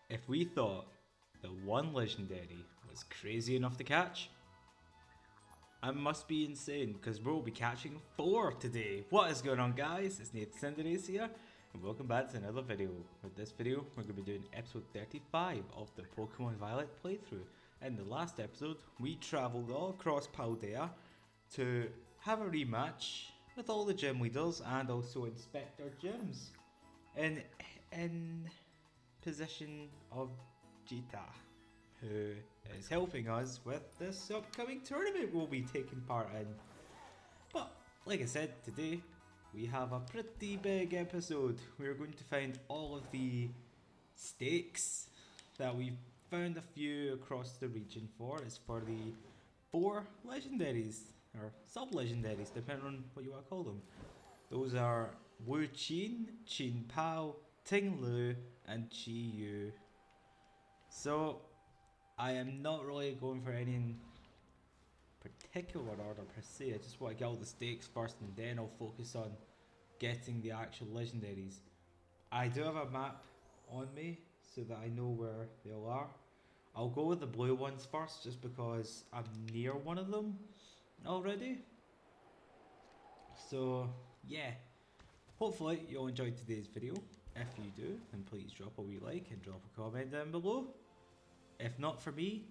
If we thought the one legendary was crazy enough to catch, I must be insane because we'll be catching 4 today. What is going on, guys? It's Nathan Cinderace here and welcome back to another video. With this video we're going to be doing episode 35 of the Pokemon Violet playthrough. In the last episode we travelled all across Paldea to have a rematch with all the gym leaders and also inspect our gyms in position of Jita, who is helping us with this upcoming tournament we'll be taking part in. But like I said, today we have a pretty big episode. We're going to find all of the stakes that we've found a few across the region for. It's for the 4 legendaries, or sub-legendaries, depending on what you want to call them. Those are Wo-Chien, Chien-Pao, Ting-Lu and Chi-Yu. So I am not really going for any in particular order per se. I just want to get all the stakes first and then I'll focus on getting the actual legendaries. I do have a map on me so that I know where they all are. I'll go with the blue ones first just because I'm near one of them already. So yeah, hopefully you'll enjoy today's video. If you do, then please drop a wee like and drop a comment down below. If not for me,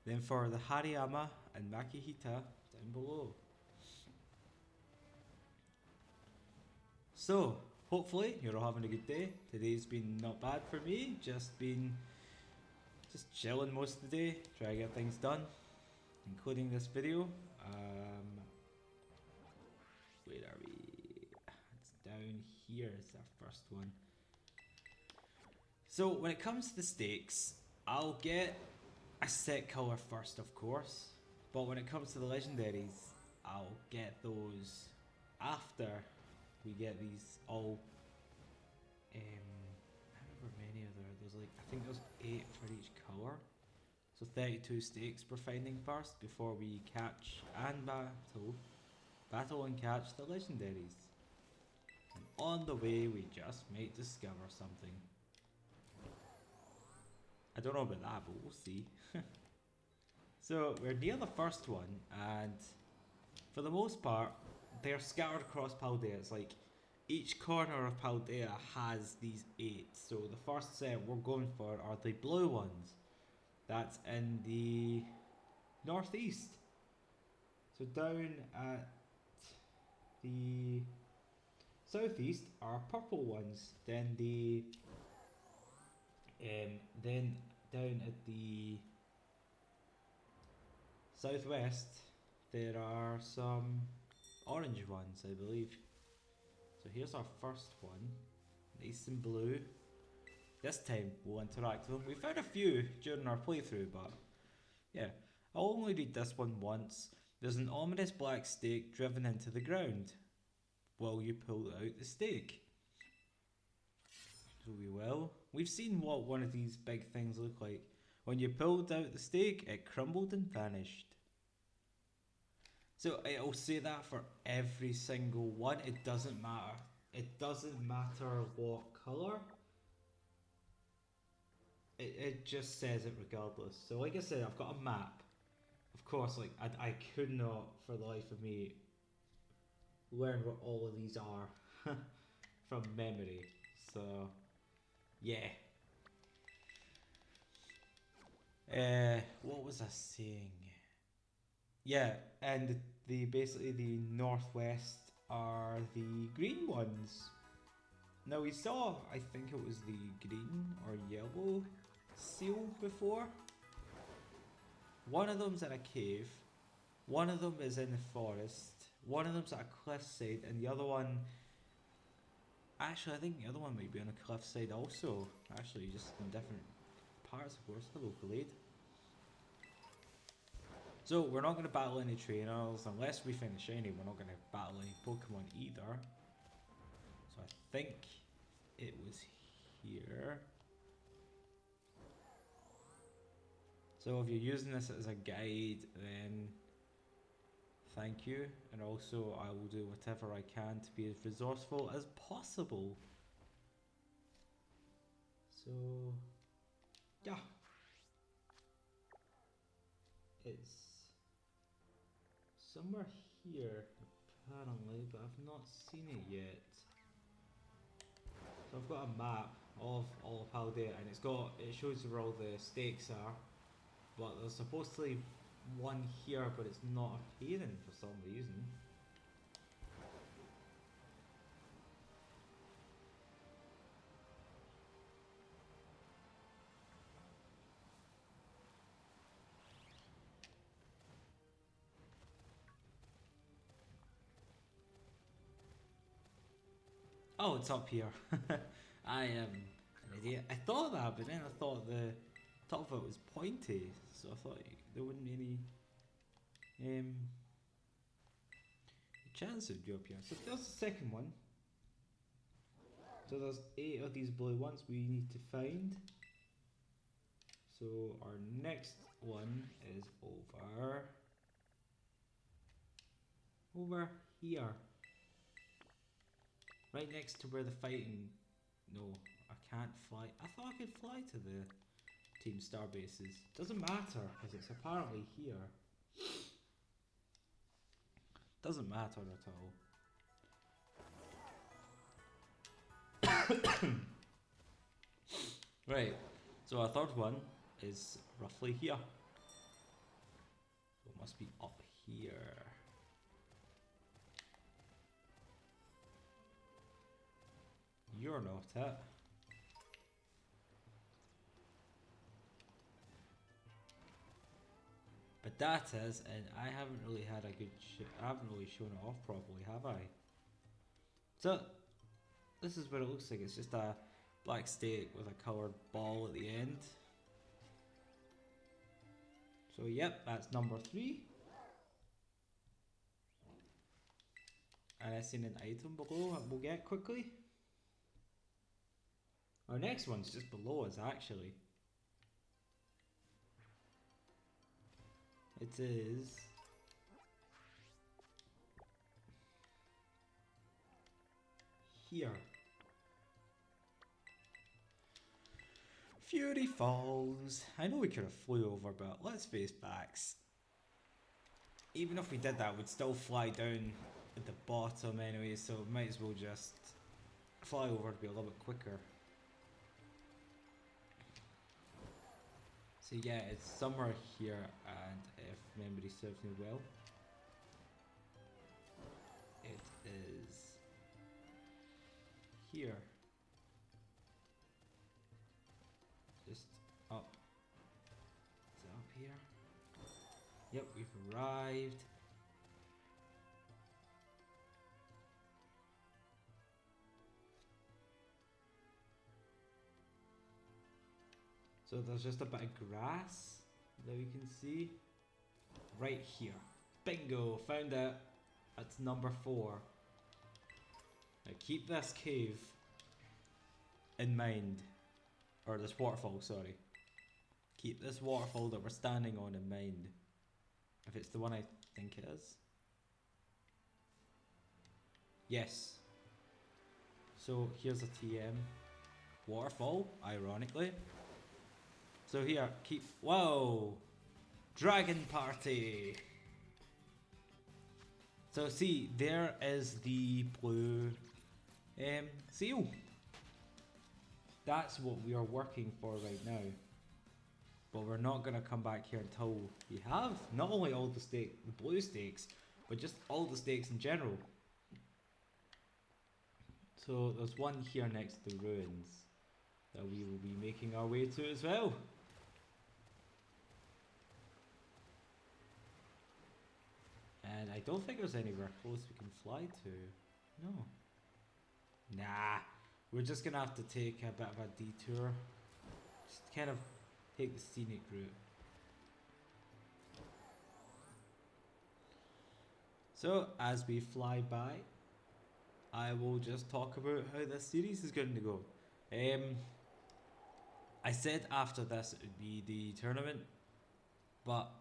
then for the Hariyama and Makihita down below. So, hopefully you're all having a good day. Today's been not bad for me, just chilling most of the day, trying to get things done, including this video. Where are we? It's down here, it's our first one. So when it comes to the stakes, I'll get a set colour first, of course, but when it comes to the legendaries, I'll get those after we get these all. However many are there? There's like, I think there's 8 for each colour, so 32 stakes we're finding first before we catch and battle and catch the legendaries. And on the way, we just might discover something. I don't know about that, but we'll see. So we're near the first one, and for the most part, they're scattered across Paldea. It's like each corner of Paldea has these 8. So the first set we're going for are the blue ones. That's in the northeast. So down at the southeast are purple ones. Then then down at the southwest there are some orange ones, I believe. So here's our first one, nice and blue. This time we'll interact with them. We found a few during our playthrough, but yeah, I'll only read this one once. There's an ominous black stake driven into the ground. Will you pull out the stake? So we will. We've seen what one of these big things look like. When you pulled out the stake, it crumbled and vanished. So it'll say that for every single one. It doesn't matter. It doesn't matter what colour. It just says it regardless. So like I said, I've got a map. Of course, like I could not for the life of me learn what all of these are from memory. So yeah. What was I saying? Yeah, and the basically the northwest are the green ones. Now we saw, I think it was the green or yellow seal before. One of them's in a cave, one of them is in the forest, one of them's at a cliffside, and the other one, actually I think the other one might be on a cliffside also. Actually, just in different parts, of course. Hello, Khalid. So we're not going to battle any trainers unless we find a shiny. We're not going to battle any Pokemon either. So I think it was here. So if you're using this as a guide, then thank you. And also I will do whatever I can to be as resourceful as possible. So Yeah. It's somewhere here, apparently, but I've not seen it yet. So I've got a map of all of Paldea, and it shows where all the stakes are, but there's supposedly one here, but it's not appearing for some reason. Oh, it's up here. I am an idiot. I thought that, but then I thought the top of it was pointy, so I thought there wouldn't be any chance it would be up here. So there's the second one. So there's 8 of these blue ones we need to find. So our next one is over here. Right next to where the fighting... No, I can't fly. I thought I could fly to the Team Star bases. Doesn't matter, because it's apparently here. Doesn't matter at all. Right, so our third one is roughly here. So it must be up here. You're not it. But that is, and I haven't really had a good I haven't really shown it off properly, have I? So, this is what it looks like. It's just a black stake with a coloured ball at the end. So yep, that's number 3. And I seen an item below that we'll get quickly. Our next one's just below us actually. It is here. Fury Falls. I know we could have flew over, but let's face facts. Even if we did that, we'd still fly down at the bottom anyway, so might as well just fly over to be a little bit quicker. So yeah, it's somewhere here, and if memory serves me well, it is here. Just up. Is it up here? Yep, we've arrived. So there's just a bit of grass that we can see right here. Bingo, found it. That's number 4. Now keep this cave in mind, or this waterfall, sorry. Keep this waterfall that we're standing on in mind. If it's the one I think it is. Yes. So here's a TM waterfall, ironically. So here, keep... Whoa! Dragon Party! So see, there is the blue seal. That's what we are working for right now. But we're not going to come back here until we have not only all the blue stakes, but just all the stakes in general. So there's one here next to the ruins that we will be making our way to as well. And I don't think there's anywhere close we can fly to. No. Nah. We're just gonna have to take a bit of a detour. Just kind of take the scenic route. So, as we fly by, I will just talk about how this series is going to go. I said after this it would be the tournament, but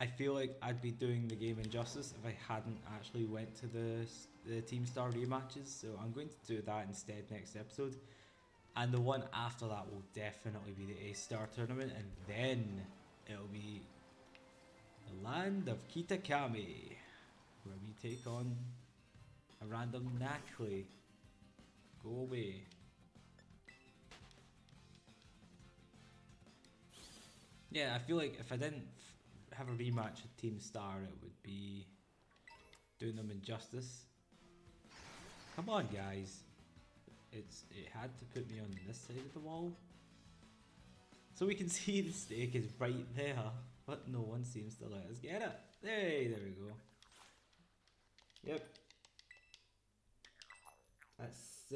I feel like I'd be doing the game injustice if I hadn't actually went to the Team Star rematches, so I'm going to do that instead next episode. And the one after that will definitely be the A-Star tournament, and then it'll be the land of Kitakami, where we take on a random Knackley. Go away. Yeah, I feel like if I didn't have a rematch with Team Star, it would be doing them injustice. Come on, guys. It had to put me on this side of the wall. So we can see the stake is right there, but no one seems to let us get it. Hey, there we go. Yep. That's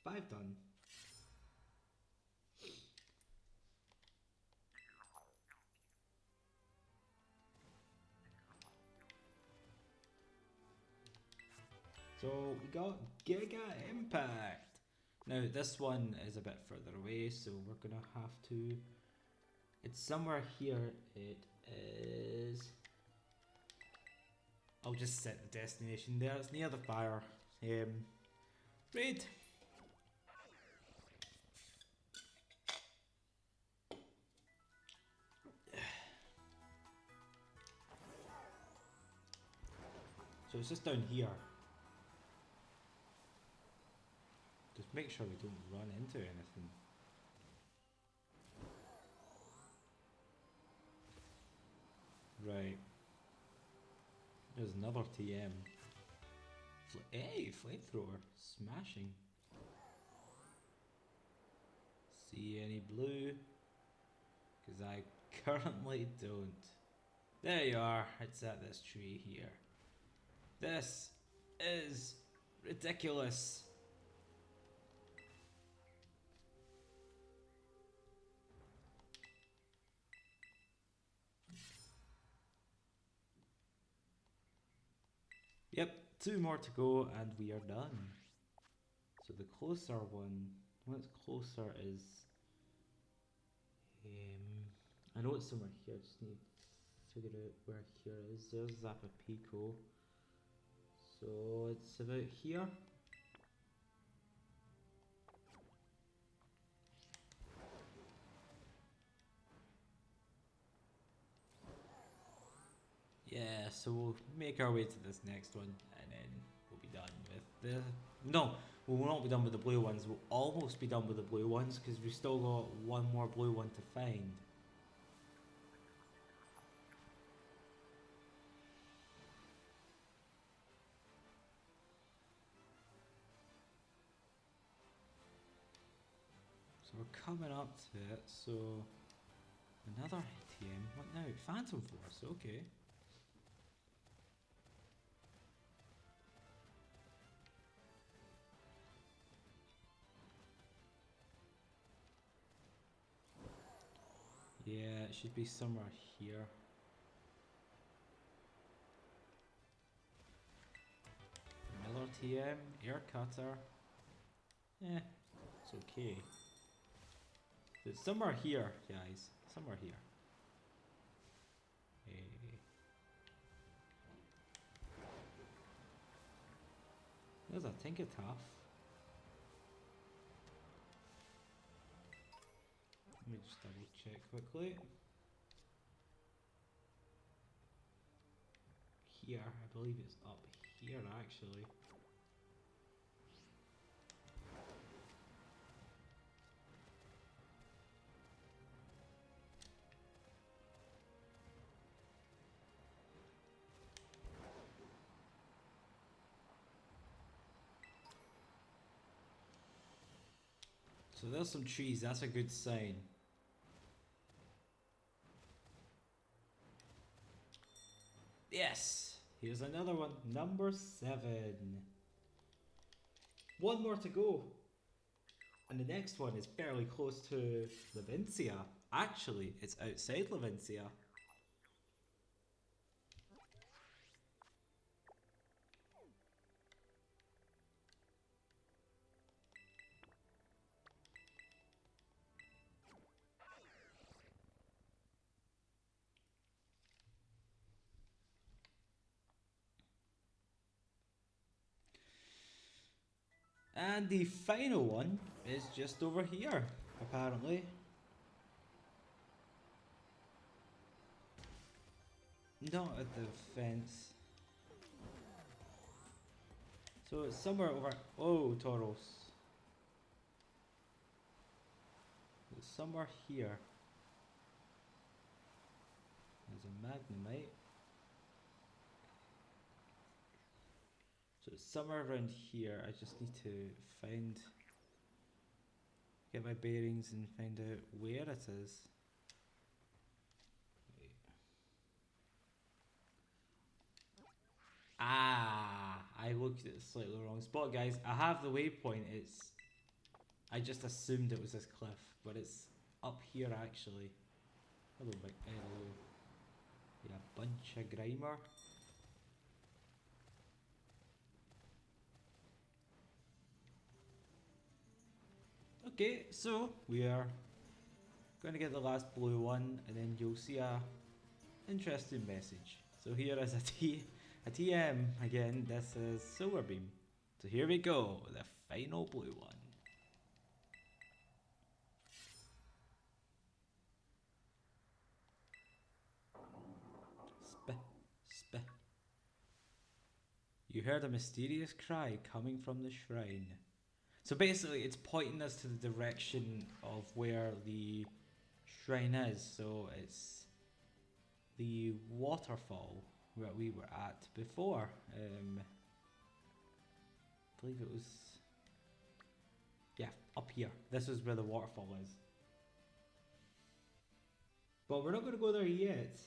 5 done. So we got Giga Impact. Now this one is a bit further away, so we're gonna have to. It's somewhere here. It is. I'll just set the destination there. It's near the fire. Raid. So it's just down here. Just make sure we don't run into anything. Right. There's another TM. Hey, flamethrower. Smashing. See any blue? Because I currently don't. There you are. It's at this tree here. This is ridiculous. Yep, 2 more to go and we are done. So the closer one, what's closer is, I know it's somewhere here, I just need to figure out where here is. There's Zappa Pico. So it's about here. Yeah, so we'll make our way to this next one and then we'll be done with the... No, we will not be done with the blue ones. We'll almost be done with the blue ones because we've still got one more blue one to find. So we're coming up to it, so... Another ATM. What now? Phantom Force, okay. Yeah, it should be somewhere here. Miller TM, Air Cutter. Eh, it's okay. It's somewhere here, guys. Somewhere here. There's a Tinkatuff. Let me just double check quickly. Here, I believe it's up here actually. So there's some trees, that's a good sign. Yes! Here's another one, number 7. One more to go. And the next one is fairly close to Levincia. Actually, it's outside Levincia. And the final one is just over here, apparently. Not at the fence. So it's somewhere over. Oh, Tauros. It's somewhere here. There's a Magnemite. So it's somewhere around here. I just need to get my bearings and find out where it is. Wait. Ah, I looked at the slightly wrong spot, guys. I have the waypoint. I just assumed it was this cliff, but it's up here actually. Hello, hello. Yeah, bunch of Grimer. Okay, so we are going to get the last blue one, and then you'll see a interesting message. So here is a TM again. This is Silver Beam. So here we go, the final blue one. Speh. You heard a mysterious cry coming from the shrine. So basically it's pointing us to the direction of where the shrine is. So it's the waterfall where we were at before. I believe it was, yeah, up here. This is where the waterfall is. But we're not going to go there yet.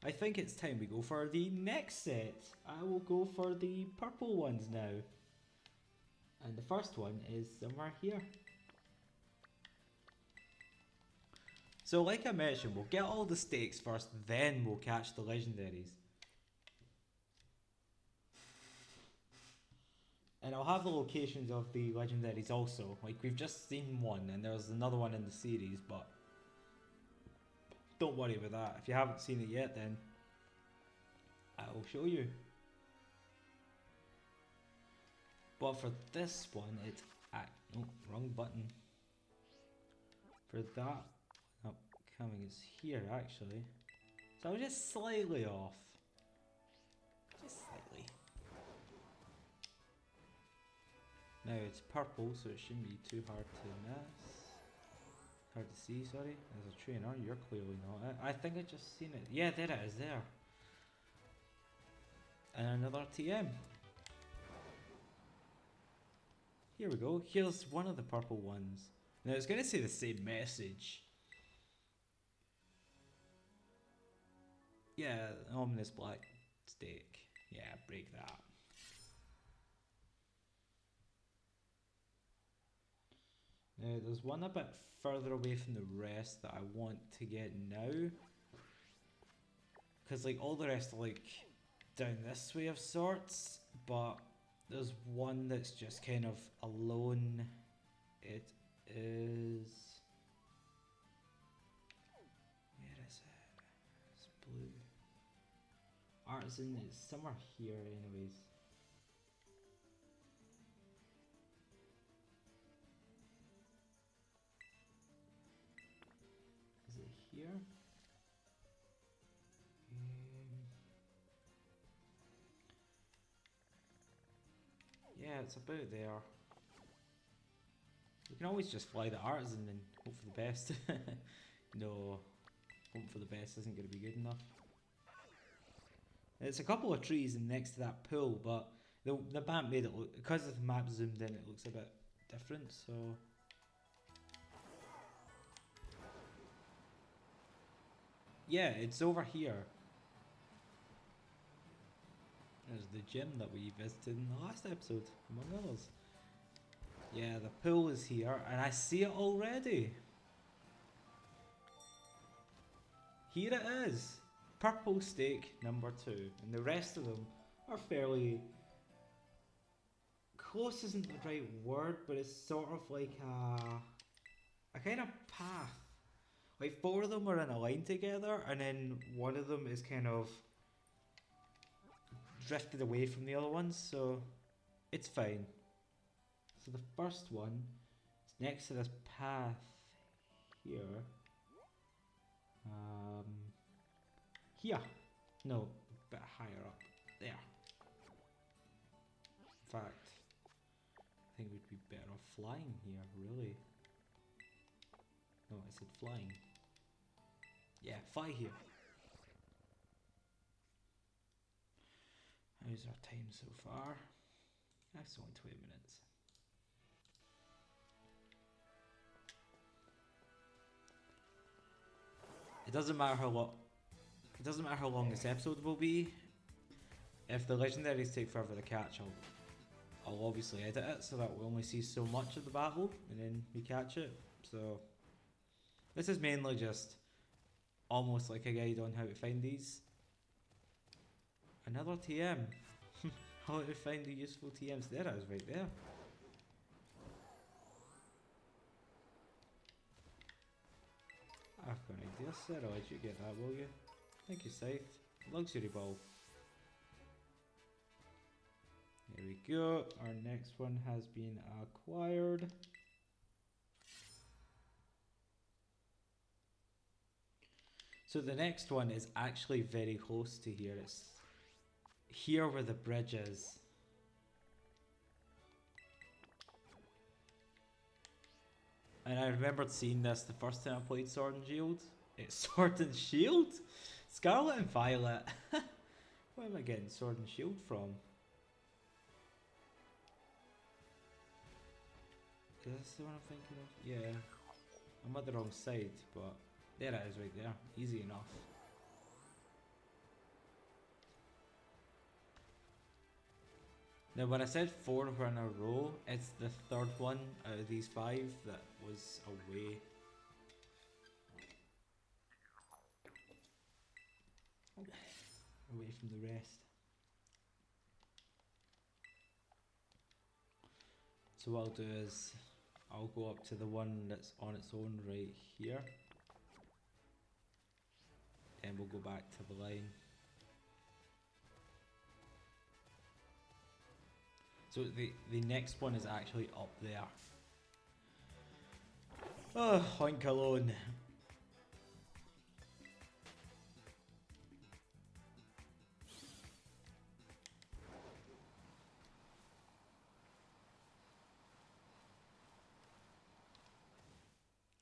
I think it's time we go for the next set. I will go for the purple ones now. And the first one is somewhere here. So like I mentioned, we'll get all the stakes first, then we'll catch the legendaries. And I'll have the locations of the legendaries also. Like we've just seen one and there's another one in the series, but don't worry about that. If you haven't seen it yet, then I will show you. But for this one, it's no, wrong button. For that upcoming is here actually. So I was just slightly off. Just slightly. Now it's purple, so it shouldn't be too hard to miss. Hard to see, sorry. There's a trainer, you're clearly not. I think I just seen it. Yeah, there it is, there. And another TM. Here we go. Here's one of the purple ones. Now it's going to say the same message. Yeah, ominous black stake. Yeah, break that. Now there's one a bit further away from the rest that I want to get now. Because like all the rest are like down this way of sorts. But there's one that's just kind of alone. It is... Where is it? It's blue. Artisan is somewhere here anyways. Is it here? Yeah, it's about there. You can always just fly the artisan and hope for the best. No, hope for the best isn't going to be good enough. It's a couple of trees next to that pool, but the map made it look, because the map zoomed in, it looks a bit different, so... Yeah, it's over here. There's the gym that we visited in the last episode, among others. Yeah, the pool is here, and I see it already. Here it is. Purple stake number 2. And the rest of them are fairly... Close isn't the right word, but it's sort of like a kind of path. Like 4 of them are in a line together, and then one of them is kind of drifted away from the other ones, so it's fine. So the first one is next to this path here. Here. No, a bit higher up. There. In fact, I think we'd be better off flying here, really. No, I said flying. Yeah, fly here. How's our time so far? That's only 20 minutes. It doesn't matter how long. It doesn't matter how long this episode will be. If the legendaries take forever to catch, I'll obviously edit it so that we only see so much of the battle and then we catch it. So this is mainly just almost like a guide on how to find these. Another TM. How to find the useful TMs. There it is, right there. I've got an idea, sir. I'll let you get that, will you? Thank you, Scythe. Luxury ball. There we go. Our next one has been acquired. So the next one is actually very close to here. It's here where the bridge is. And I remembered seeing this the first time I played Sword and Shield. It's Sword and Shield? Scarlet and Violet. Where am I getting Sword and Shield from? Is this the one I'm thinking of? Yeah. I'm at the wrong side, but there it is right there. Easy enough. Now when I said 4 were in a row, it's the third one out of these 5 that was away. Away from the rest. So what I'll do is, I'll go up to the one that's on its own right here. And we'll go back to the line. So the next one is actually up there. Oh, Hoink alone.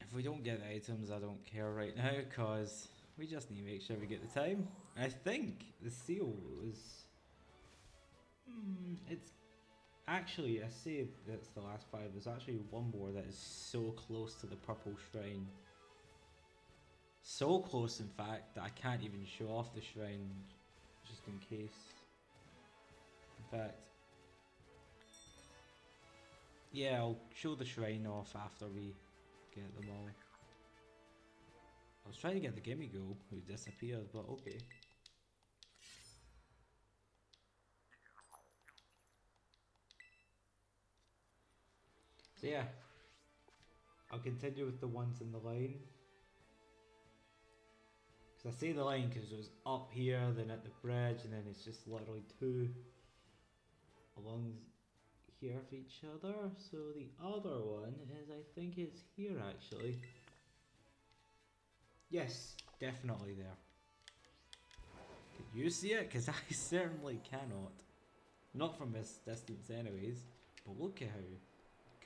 If we don't get the items, I don't care right now, cause we just need to make sure we get the time. I think the seal was... it's... Actually, I say that's the last 5. There's actually one more that is so close to the purple shrine. So close, in fact, that I can't even show off the shrine, just in case. In fact... yeah, I'll show the shrine off after we get them all. I was trying to get the Gimme-Go, who disappeared, but okay. So yeah, I'll continue with the ones in the line. Because I say the line because it was up here, then at the bridge, and then it's just literally 2 along here of each other. So the other one is, I think it's here actually. Yes, definitely there. Can you see it? Because I certainly cannot. Not from this distance anyways. But look at how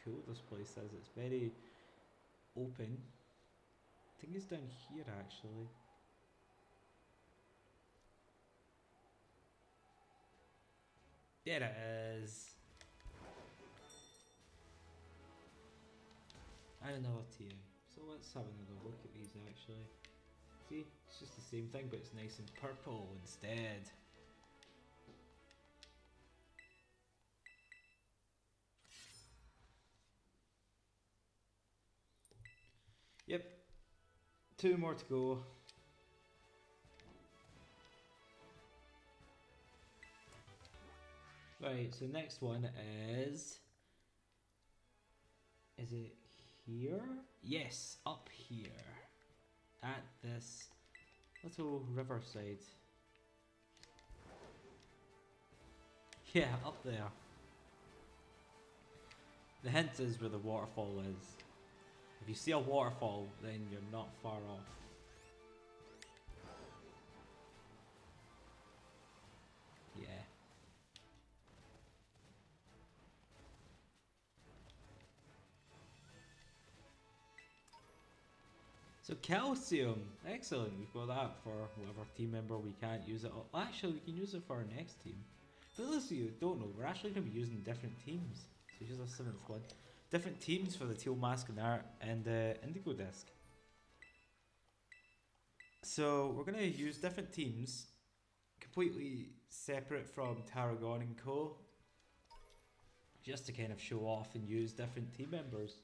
cool this place is. It's very open. I think it's down here actually. There it is. And another TA. So let's have another look at these actually. See, it's just the same thing but it's nice and purple instead. Yep, 2 more to go. Right, so next one is it here? Yes, up here. At this little riverside. Yeah, up there. The hint is where the waterfall is. If you see a waterfall, then you're not far off. Yeah. So calcium, excellent. We've got that for whatever team member we can't use it. Well, actually, we can use it for our next team. For those of you who don't know, we're actually going to be using different teams. So here's our 7th one. Different teams for the Teal Mask and Art and the Indigo Disc. So we're going to use different teams, completely separate from Tarragon and Co. Just to kind of show off and use different team members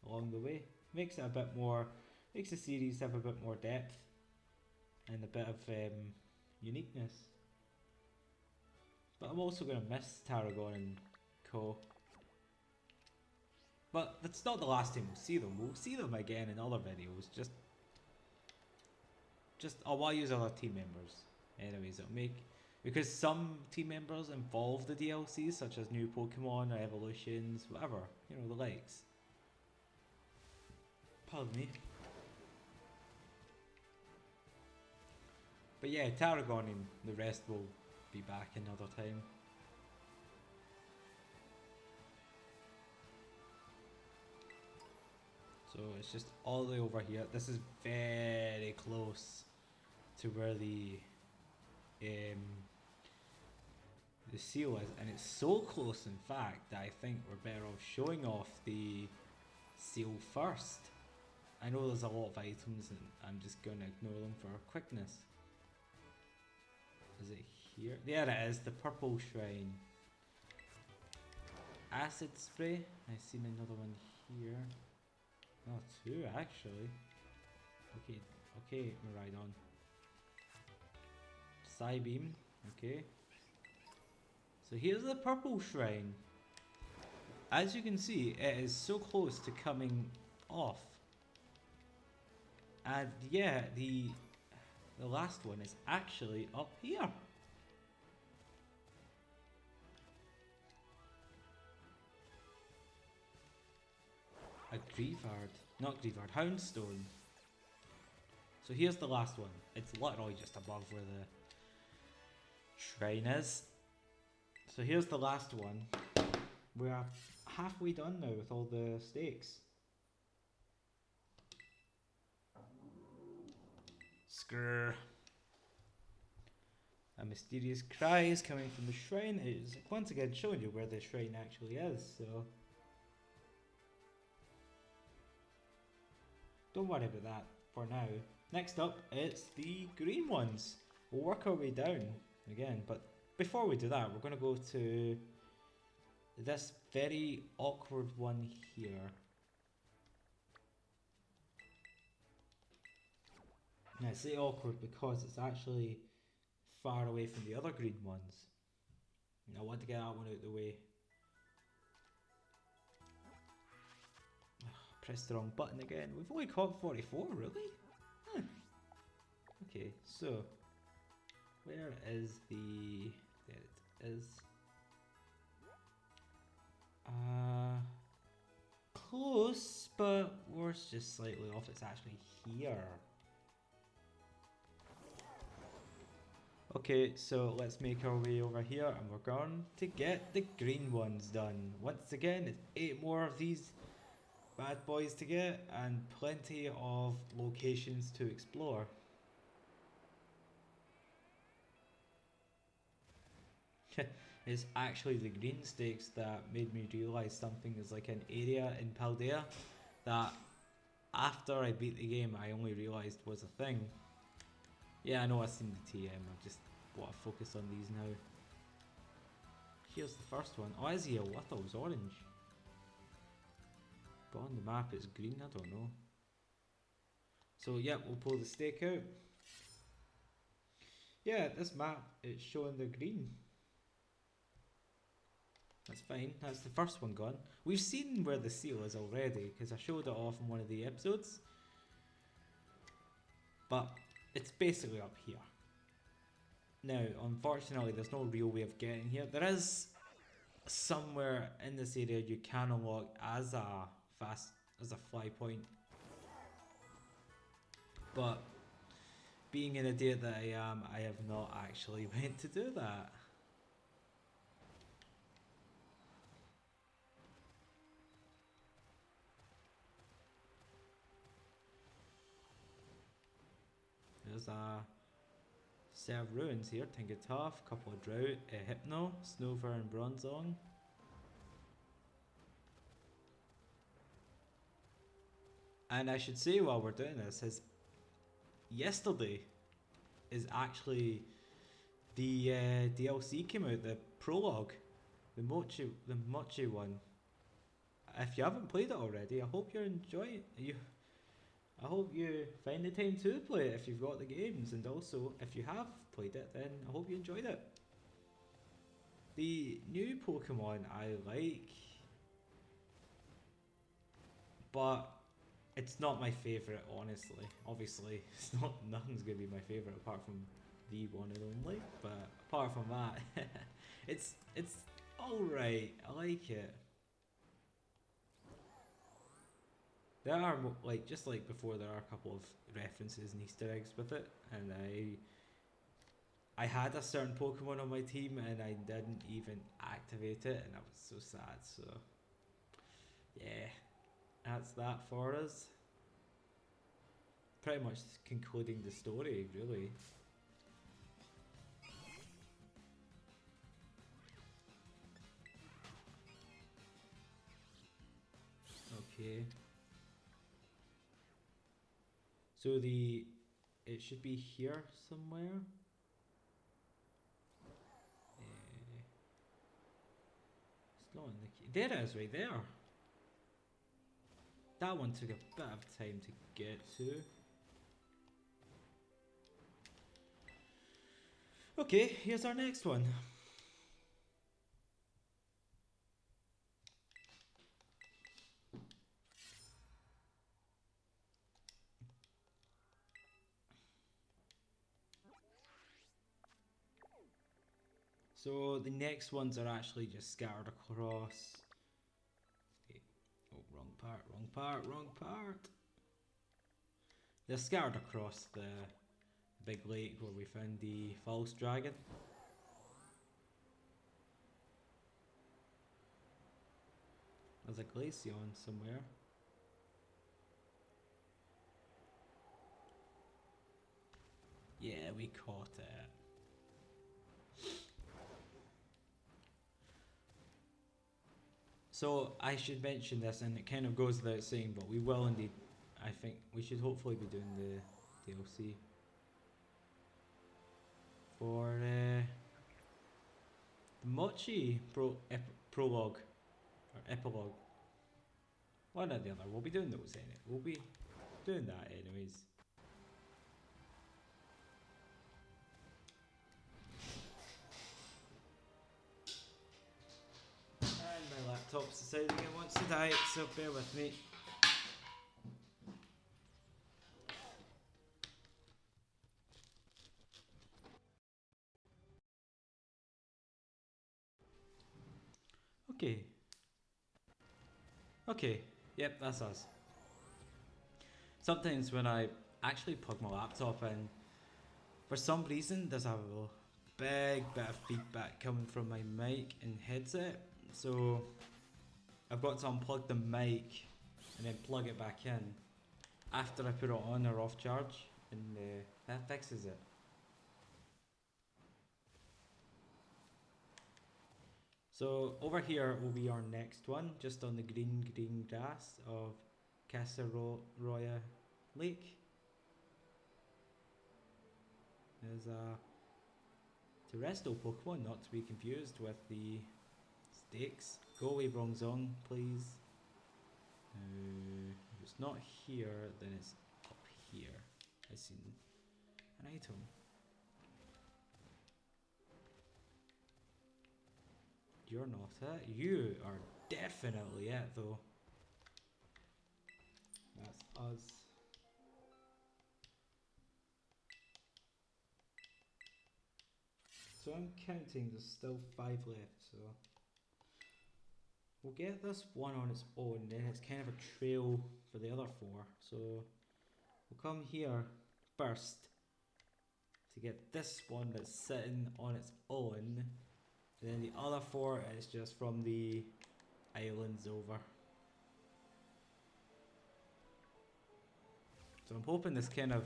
along the way. Makes it a bit more, makes the series have a bit more depth and a bit of uniqueness. But I'm also going to miss Tarragon and Co. But that's not the last time we'll see them. We'll see them again in other videos. I want to use other team members. Anyways, it'll make, because some team members involve the DLCs, such as new Pokemon or evolutions, whatever, you know, the likes. Pardon me. But yeah, Tarragon and the rest will be back another time. So it's just all the way over here. This is very close to where the seal is, and it's so close in fact that I think we're better off showing off the seal first. I know there's a lot of items and I'm just going to ignore them for quickness. Is it here? There it is, the purple shrine. Acid spray. I've seen another one here. Oh, 2 actually. Okay, Miraidon. Psybeam, okay. So here's the purple shrine. As you can see, it is so close to coming off. And yeah, the last one is actually up here. A Grievard, not Grievard, Houndstone. So here's the last one. It's literally just above where the shrine is. So here's the last one. We're halfway done now with all the stakes. Skrrr. A mysterious cry is coming from the shrine. It is once again showing you where the shrine actually is, so don't worry about that for now. Next up, it's the green ones. We'll work our way down again, but before we do that, we're going to go to this very awkward one here. And I say awkward because it's actually far away from the other green ones. And I want to get that one out of the way. Press the wrong button again. We've only caught 44, really? Huh. Okay, so where is the... There it is. Close, but we're just slightly off. It's actually here. Okay, so let's make our way over here and we're going to get the green ones done. Once again, it's 8 more of these bad boys to get and plenty of locations to explore. It's actually the green stakes that made me realise something is like an area in Paldea that after I beat the game I only realised was a thing. Yeah, I know I've seen the TM, I just want to focus on these now. Here's the first one. Oh, is he? I thought it was orange. But on the map it's green, I don't know. So yeah, we'll pull the stake out. Yeah, this map, it's showing the green. That's fine, that's the first one gone. We've seen where the seal is already, because I showed it off in one of the episodes. But it's basically up here. Now, unfortunately, there's no real way of getting here. There is somewhere in this area you can unlock as a fly point. But being an idiot that I am, I have not actually went to do that. There's a set of ruins here. Tingataf, couple of drought, Hypno, Snover and Bronzong. And I should say while we're doing this is yesterday is actually the DLC came out, the prologue, the Mochi one. If you haven't played it already, I hope you're enjoying it. I hope you find the time to play it if you've got the games, and also if you have played it, then I hope you enjoyed it. The new Pokemon I like, but it's not my favourite, honestly. Obviously, nothing's gonna be my favourite apart from the one and only. But apart from that, it's alright. I like it. There are just like before, there are a couple of references and Easter eggs with it, and I had a certain Pokemon on my team and I didn't even activate it, and I was so sad. So yeah, that's that for us. Pretty much concluding the story, really. Okay. So it should be here somewhere. It's not in the key. There it is, right there. That one took a bit of time to get to. Okay, here's our next one. So the next ones are actually just scattered across. Oh, wrong part. They're scattered across the big lake where we found the false dragon. There's a Glaceon somewhere. Yeah, we caught it. So I should mention this, and it kind of goes without saying, but we will indeed. I think we should hopefully be doing the DLC for the Mochi prologue or epilogue. One or the other. We'll be doing those in it. We'll be doing that anyways. And my laptop's deciding it wants to die, so bear with me. Okay. Okay. Yep, that's us. Sometimes when I actually plug my laptop in, for some reason there's a big bit of feedback coming from my mic and headset. So I've got to unplug the mic and then plug it back in after I put it on or off charge, and that fixes it. So over here will be our next one, just on the green grass of Casaroya Lake. There's a terrestrial Pokemon, not to be confused with the stakes. Go away, Bronzong, please. If it's not here, then it's up here. I see an item. You're not it. You are definitely it, though. That's us. So I'm counting, there's still 5 left, so we'll get this one on its own, then it's kind of a trail for the other 4. So we'll come here first to get this one that's sitting on its own. And then the other 4 is just from the islands over. So I'm hoping this kind of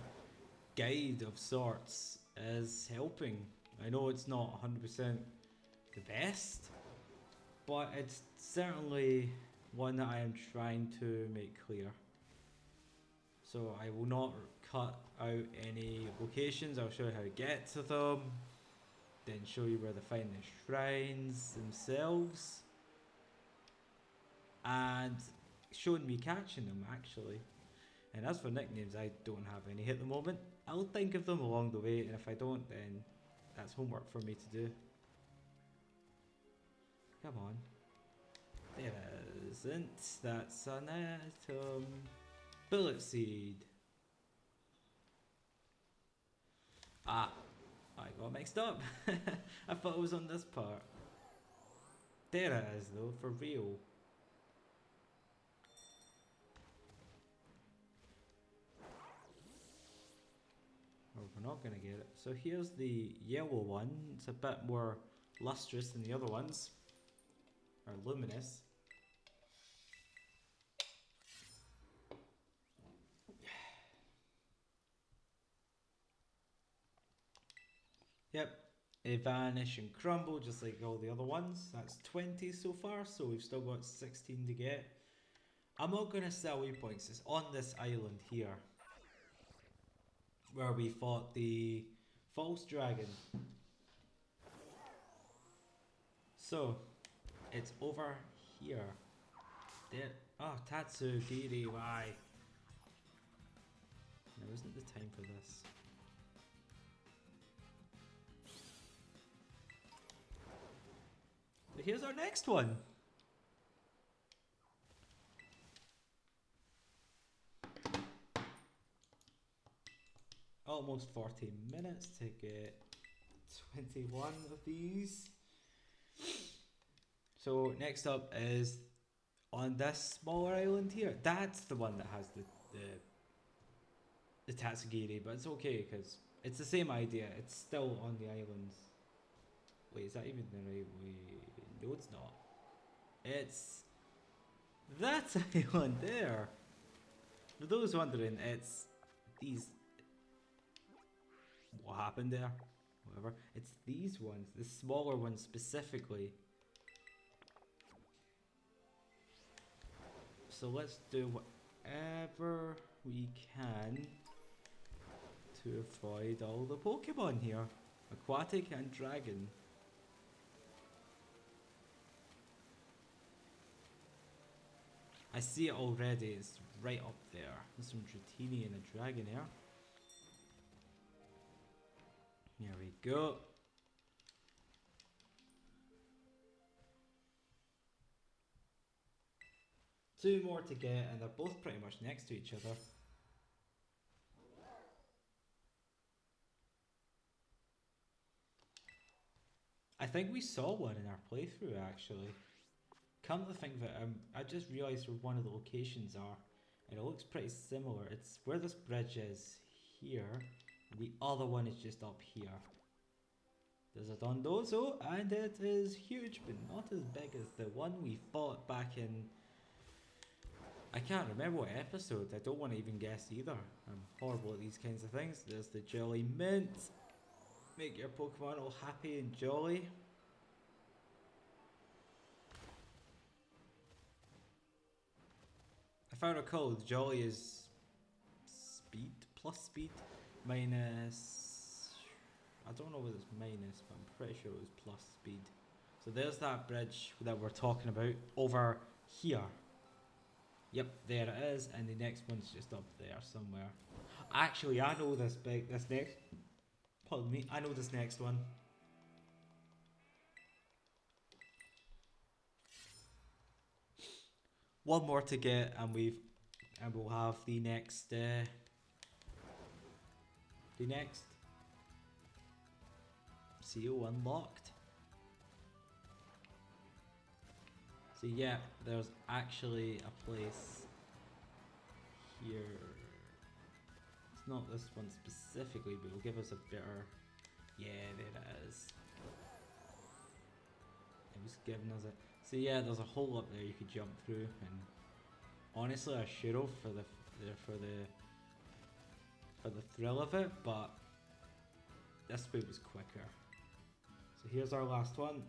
guide of sorts is helping. I know it's not 100% the best, but it's certainly one that I am trying to make clear. So I will not cut out any locations. I'll show you how to get to them, then show you where to find the shrines themselves, and showing me catching them actually. And as for nicknames, I don't have any at the moment. I'll think of them along the way, and if I don't, then that's homework for me to do. Come on. There isn't. That's an atom. Bullet seed. Ah, I got mixed up. I thought it was on this part. There it is though, for real. Or we're not gonna get it. So here's the yellow one. It's a bit more lustrous than the other ones. Or luminous. Yep, they vanish and crumble just like all the other ones. That's 20 so far, so we've still got 16 to get. I'm not going to sell waypoints. It's on this island here where we fought the false dragon. So, it's over here. There. Oh, Tatsugiri, why? Now isn't the time for this. So here's our next one. Almost 40 minutes to get 21 of these. So next up is on this smaller island here. That's the one that has the Tatsugiri, but it's okay because it's the same idea. It's still on the islands. Wait, is that even the right way? No, it's not. It's that island there. For those wondering, it's these. What happened there? Whatever. It's these ones, the smaller ones specifically. So let's do whatever we can to avoid all the Pokemon here. Aquatic and Dragon. I see it already, it's right up there. There's some Dratini and a Dragonair. There we go. Two more to get, and they're both pretty much next to each other. I think we saw one in our playthrough actually. Come to think of it, I just realised where one of the locations are, and it looks pretty similar. It's where this bridge is here, and the other one is just up here. There's a Dondozo, and it is huge, but not as big as the one we fought back in... I can't remember what episode, I don't want to even guess either. I'm horrible at these kinds of things. There's the Jolly Mint. Make your Pokemon all happy and jolly. If I recall, the Jolly is speed, plus speed, minus... I don't know what it's minus, but I'm pretty sure it was plus speed. So there's that bridge that we're talking about over here. Yep, there it is, and the next one's just up there somewhere. Actually, I know this next... Pardon me, I know this next one. One more to get, and we'll have the next CO unlocked. So yeah, there's actually a place here. It's not this one specifically, but it'll give us a better... Yeah, there it is. It was giving us a... So yeah, there's a hole up there you could jump through, and honestly I should have for the thrill of it, but this way was quicker. So here's our last one.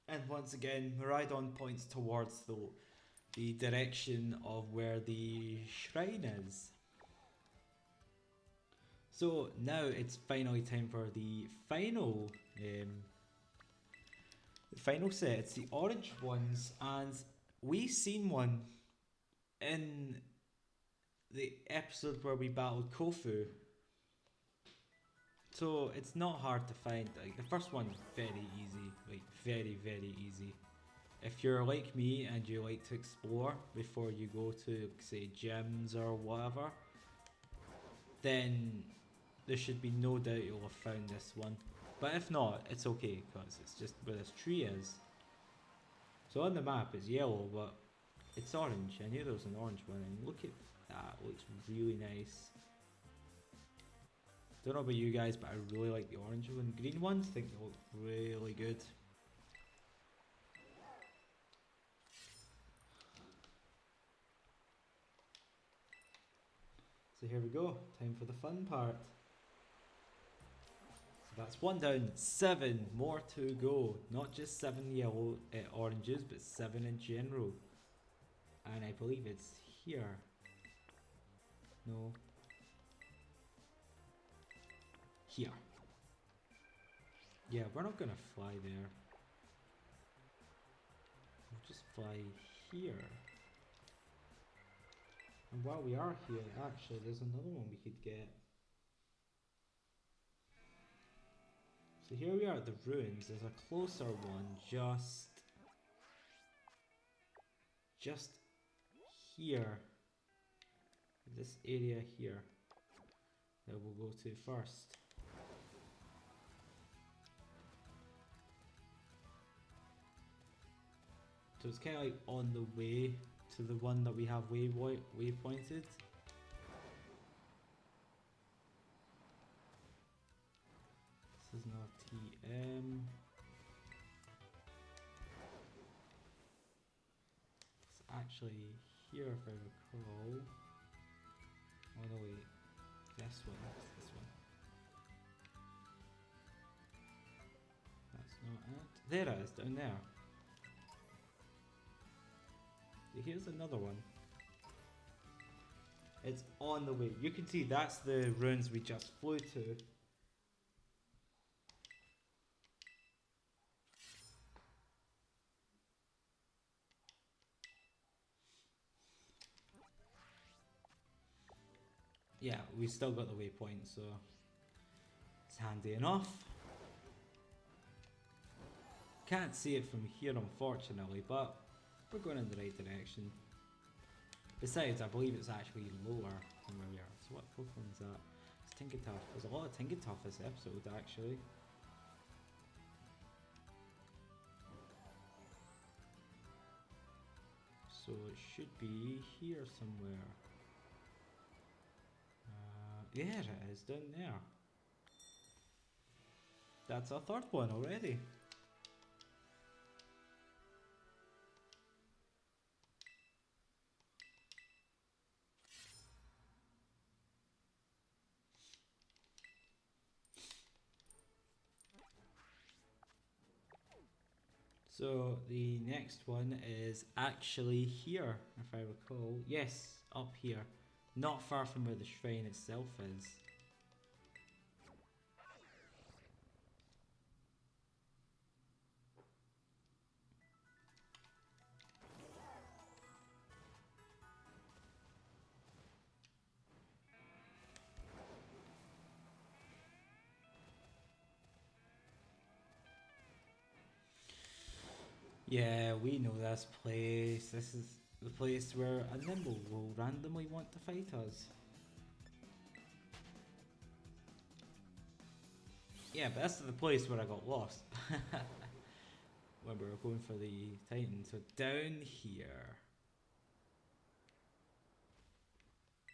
And once again, Miraidon points towards the direction of where the shrine is. So now it's finally time for the final set. It's the orange ones, and we seen one in the episode where we battled Kofu. So it's not hard to find. Like the first one, very easy, like very easy. If you're like me and you like to explore before you go to say gyms or whatever, then there should be no doubt you'll have found this one. But if not, it's okay because it's just where this tree is. So on the map it's yellow, but it's orange. I knew there was an orange one, and look at that, it looks really nice. Don't know about you guys, but I really like the orange one. Green ones, I think they look really good. So here we go, time for the fun part. So that's one down, 7 more to go. Not just 7 yellow oranges, but 7 in general. And I believe it's here. No. Here. Yeah, we're not gonna fly there. We'll just fly here. And while we are here, actually, there's another one we could get. So here we are at the ruins. There's a closer one just here. This area here that we'll go to first. So it's kind of like on the way to the one that we have waypointed. This is not TM. It's actually here if I recall. Oh no wait, this one, this one. That's not it. There it is, down there. Here's another one. It's on the way. You can see that's the ruins we just flew to. Yeah, we still got the waypoint, so it's handy enough. Can't see it from here unfortunately, but we're going in the right direction. Besides, I believe it's actually lower than where we are. So what Pokemon is that? It's Tinkertuff. There's a lot of Tinkertuff this episode actually. So it should be here somewhere. There it is, down there. That's our third one already. So the next one is actually here, if I recall. Yes, up here. Not far from where the shrine itself is. Yeah, we know this place. This is The place where a nimble will randomly want to fight us. Yeah, but this is the place where I got lost. When we were going for the Titan. So down here.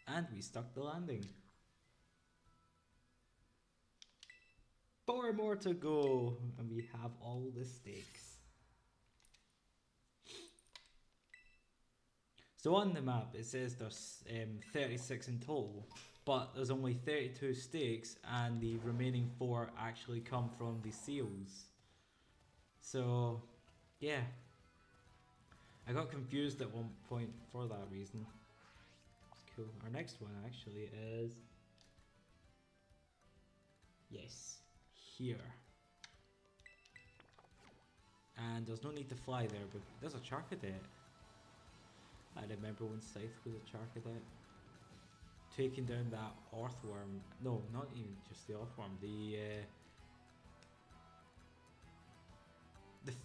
And we stuck the landing. 4 more to go. And we have all the stakes. So on the map it says there's 36 in total, but there's only 32 stakes and the remaining 4 actually come from the seals. So yeah, I got confused at one point for that reason. It's cool. Our next one actually is, yes, here. And there's no need to fly there, but there's a Charcadet. I remember when Scythe was a Charcadet. Taking down that Earthworm. No, not even just the Earthworm. The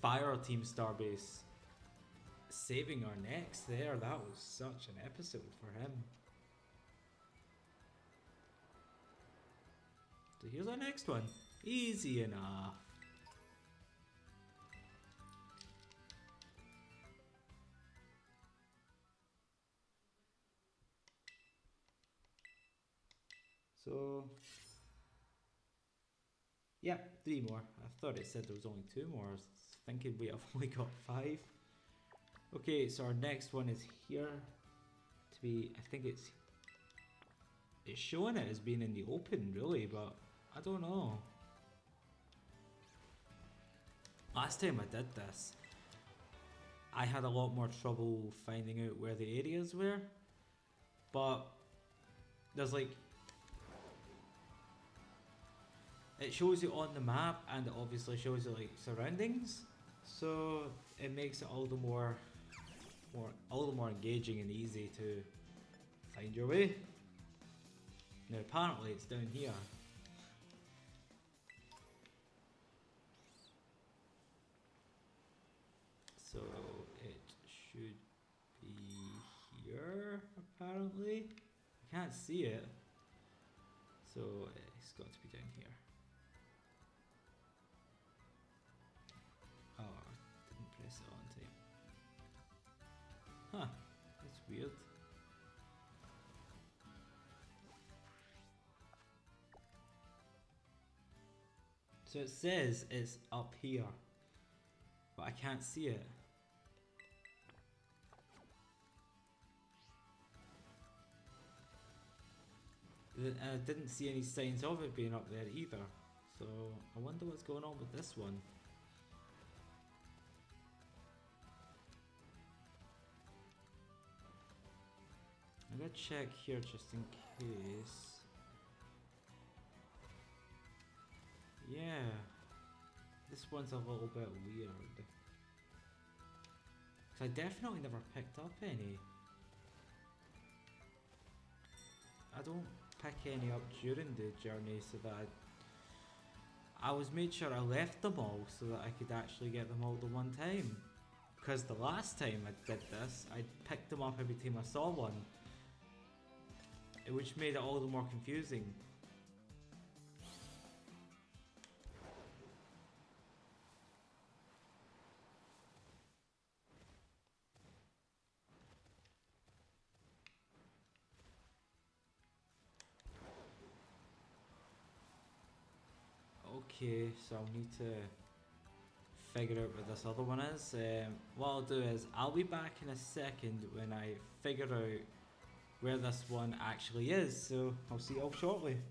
Fire Team Starbase. Saving our necks there. That was such an episode for him. So here's our next one. Easy enough. So, yeah, 3 more. I thought it said there was only 2 more. I was thinking we have only got 5. Okay, so our next one is here. To be, I think it's showing it as being in the open, really, but I don't know. Last time I did this, I had a lot more trouble finding out where the areas were, but there's like, it shows you on the map and it obviously shows you like surroundings, so it makes it all the more engaging and easy to find your way. Now apparently it's down here. So it should be here apparently. I can't see it, so it's got to be down here. Oh, I didn't press it on time. Huh, that's weird. So it says it's up here, but I can't see it. And I didn't see any signs of it being up there either. So I wonder what's going on with this one. I'm gonna check here just in case. Yeah, this one's a little bit weird. Cause I definitely never picked up any. I don't pick any up during the journey, so that I was made sure I left them all so that I could actually get them all at one time. Because the last time I did this, I picked them up every time I saw one, which made it all the more confusing. Okay, so I'll need to figure out where this other one is. What I'll do is I'll be back in a second when I figure out where this one actually is, so I'll see you all shortly.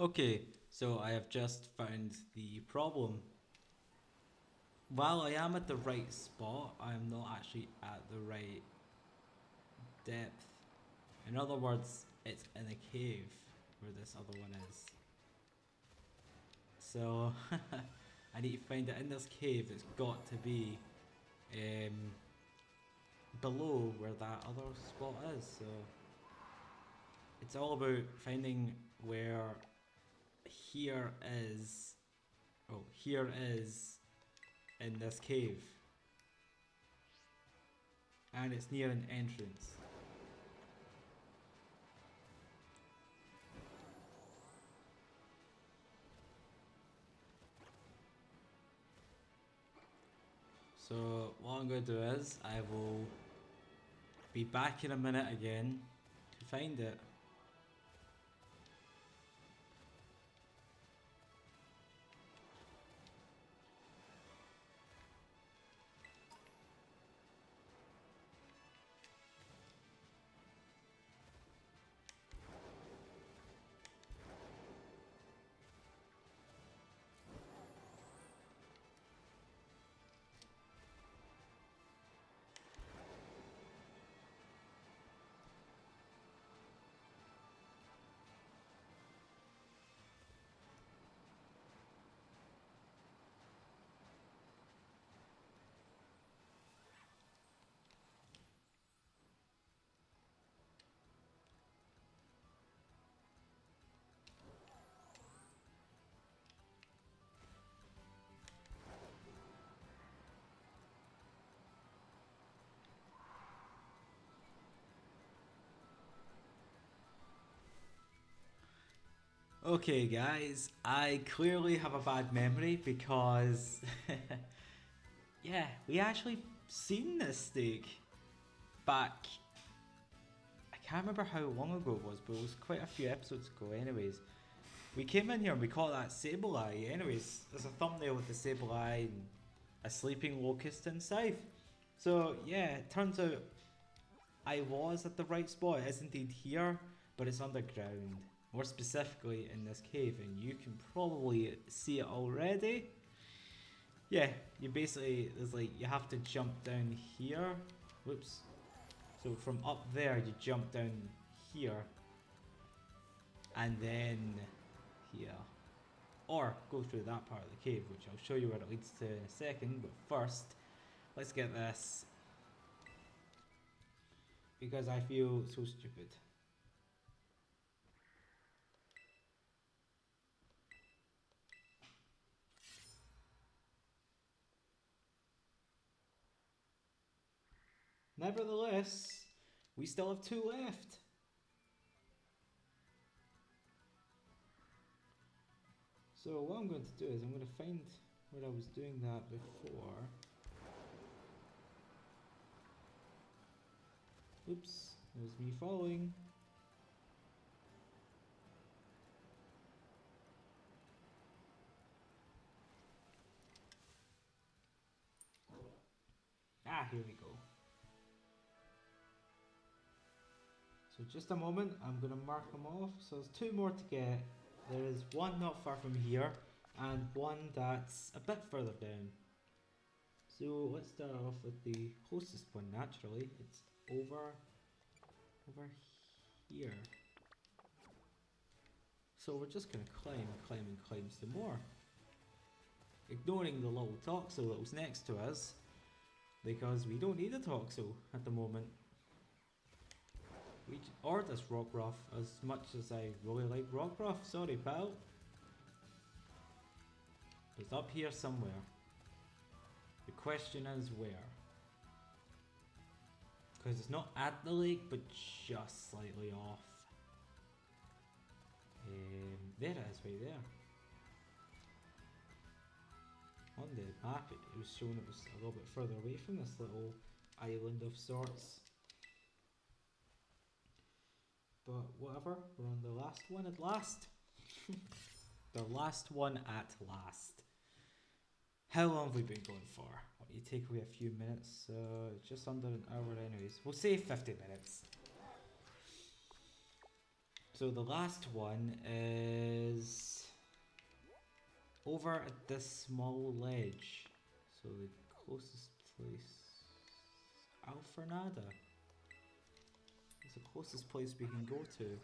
Okay, so I have just found the problem. While I am at the right spot, I am not actually at the right depth. In other words, it's in a cave where this other one is. So I need to find it in this cave. It's got to be um, below where that other spot is. So it's all about finding where here is. Oh, here is in this cave, and it's near an entrance. So what I'm going to do is I will be back in a minute again to find it. Okay, guys, I clearly have a bad memory because, yeah, we actually seen this steak back. I can't remember how long ago it was, but it was quite a few episodes ago. Anyways, we came in here and we caught that Sableye. Anyways, there's a thumbnail with the Sableye and a sleeping locust inside. So yeah, it turns out I was at the right spot. It is indeed here, but it's underground. More specifically in this cave, and you can probably see it already. Yeah, you basically, there's like, you have to jump down here. Whoops. So from up there, you jump down here. And then here. Or go through that part of the cave, which I'll show you where it leads to in a second. But first, let's get this. Because I feel so stupid. Nevertheless, we still have 2 left. So what I'm going to do is I'm going to find where I was doing that before. Oops, it was me falling. Ah, here we go. So just a moment, I'm going to mark them off. So there's 2 more to get. There is one not far from here, and one that's a bit further down. So let's start off with the closest one naturally. It's over here. So we're just going to climb and climb some more. Ignoring the little Toxo that was next to us, because we don't need a Toxo at the moment. Or this Rockruff, as much as I really like Rockruff. Sorry, pal. It's up here somewhere. The question is where? Because it's not at the lake, but just slightly off. There it is, right there. On the map, it was showing it was a little bit further away from this little island of sorts. But whatever, we're on the last one at last. The last one at last. How long have we been going for? What, you take away a few minutes, just under an hour anyways. We'll say 50 minutes. So the last one is over at this small ledge. So the closest place, Alfernada. It's the closest place we can go to.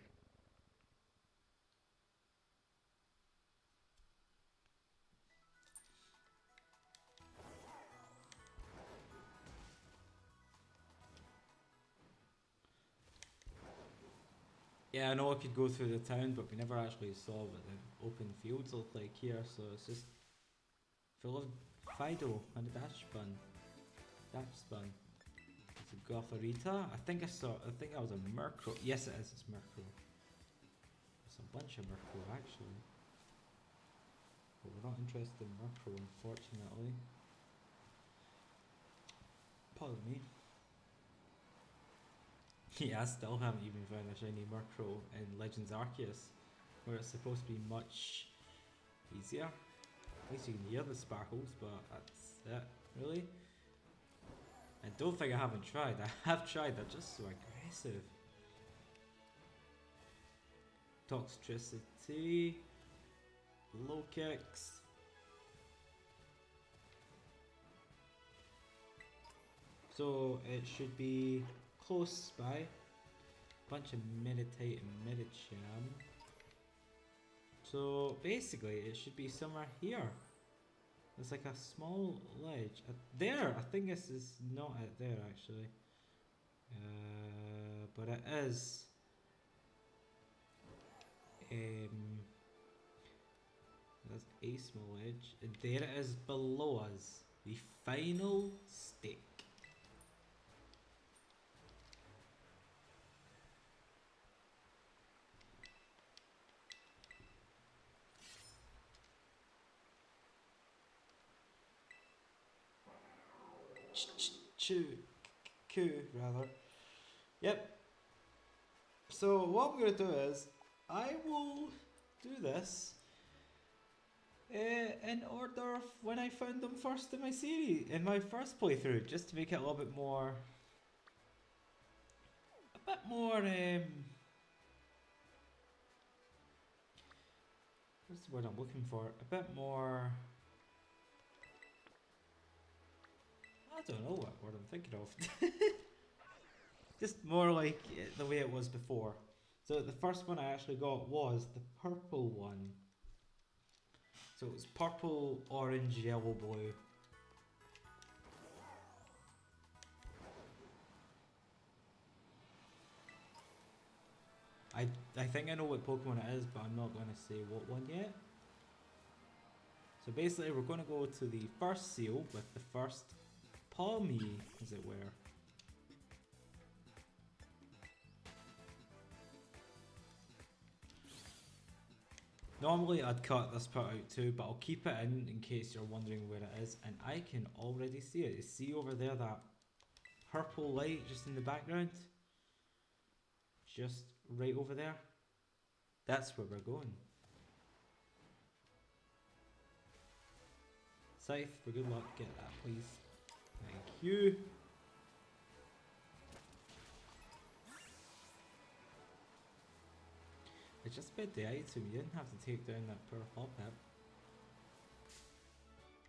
Yeah, I know I could go through the town, but we never actually saw what the open fields look like here, so it's just full of Fido and a Dash Spun. Dash Spun. It's a Gotharita. I think that was a Murkrow. Yes, it is, it's Murkrow. It's a bunch of Murkrow, actually. But we're not interested in Murkrow, unfortunately. Pardon me. Yeah, I still haven't even found a shiny Murkrow in Legends Arceus, where it's supposed to be much easier. At least you can hear the sparkles, but that's it, really. I don't think I haven't tried. I have tried, they're just so aggressive. Toxicity, low kicks. So it should be close by. Bunch of Meditite and Medicham. So basically it should be somewhere here. It's like a small ledge. There! I think this is not it there actually. But it is. That's a small ledge. And there it is below us. The final stake. Rather. Yep. So what I'm going to do is, I will do this in order of when I found them first in my series, in my first playthrough, just to make it a little bit more, what's the word I'm looking for? A bit more, I don't know what word I'm thinking of. Just more like the way it was before. So the first one I actually got was the purple one. So it was purple, orange, yellow, blue. I think I know what Pokemon it is, but I'm not going to say what one yet. So basically we're going to go to the first seal with the first Palmy, as it were. Normally I'd cut this part out too, but I'll keep it in case you're wondering where it is. And I can already see it. You see over there that purple light just in the background? Just right over there. That's where we're going. Scythe, for good luck, get that please. Thank you. I just bet the item, you didn't have to take down that poor Hoppip.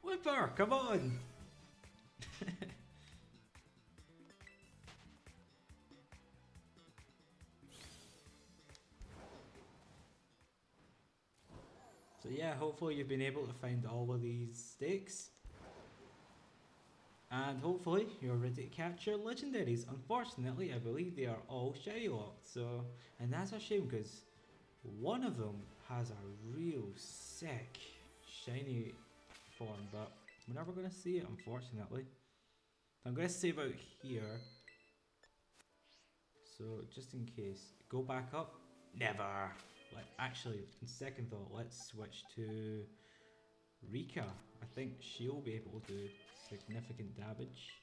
Whipper, come on! So yeah, hopefully you've been able to find all of these stakes. And hopefully you're ready to catch your legendaries. Unfortunately, I believe they are all shiny locked, so... And that's a shame, because one of them has a real sick shiny form, but we're never going to see it, unfortunately. I'm going to save out here. So, just in case. Go back up? Never! Like, actually, in second thought, let's switch to Rika. I think she'll be able to do significant damage.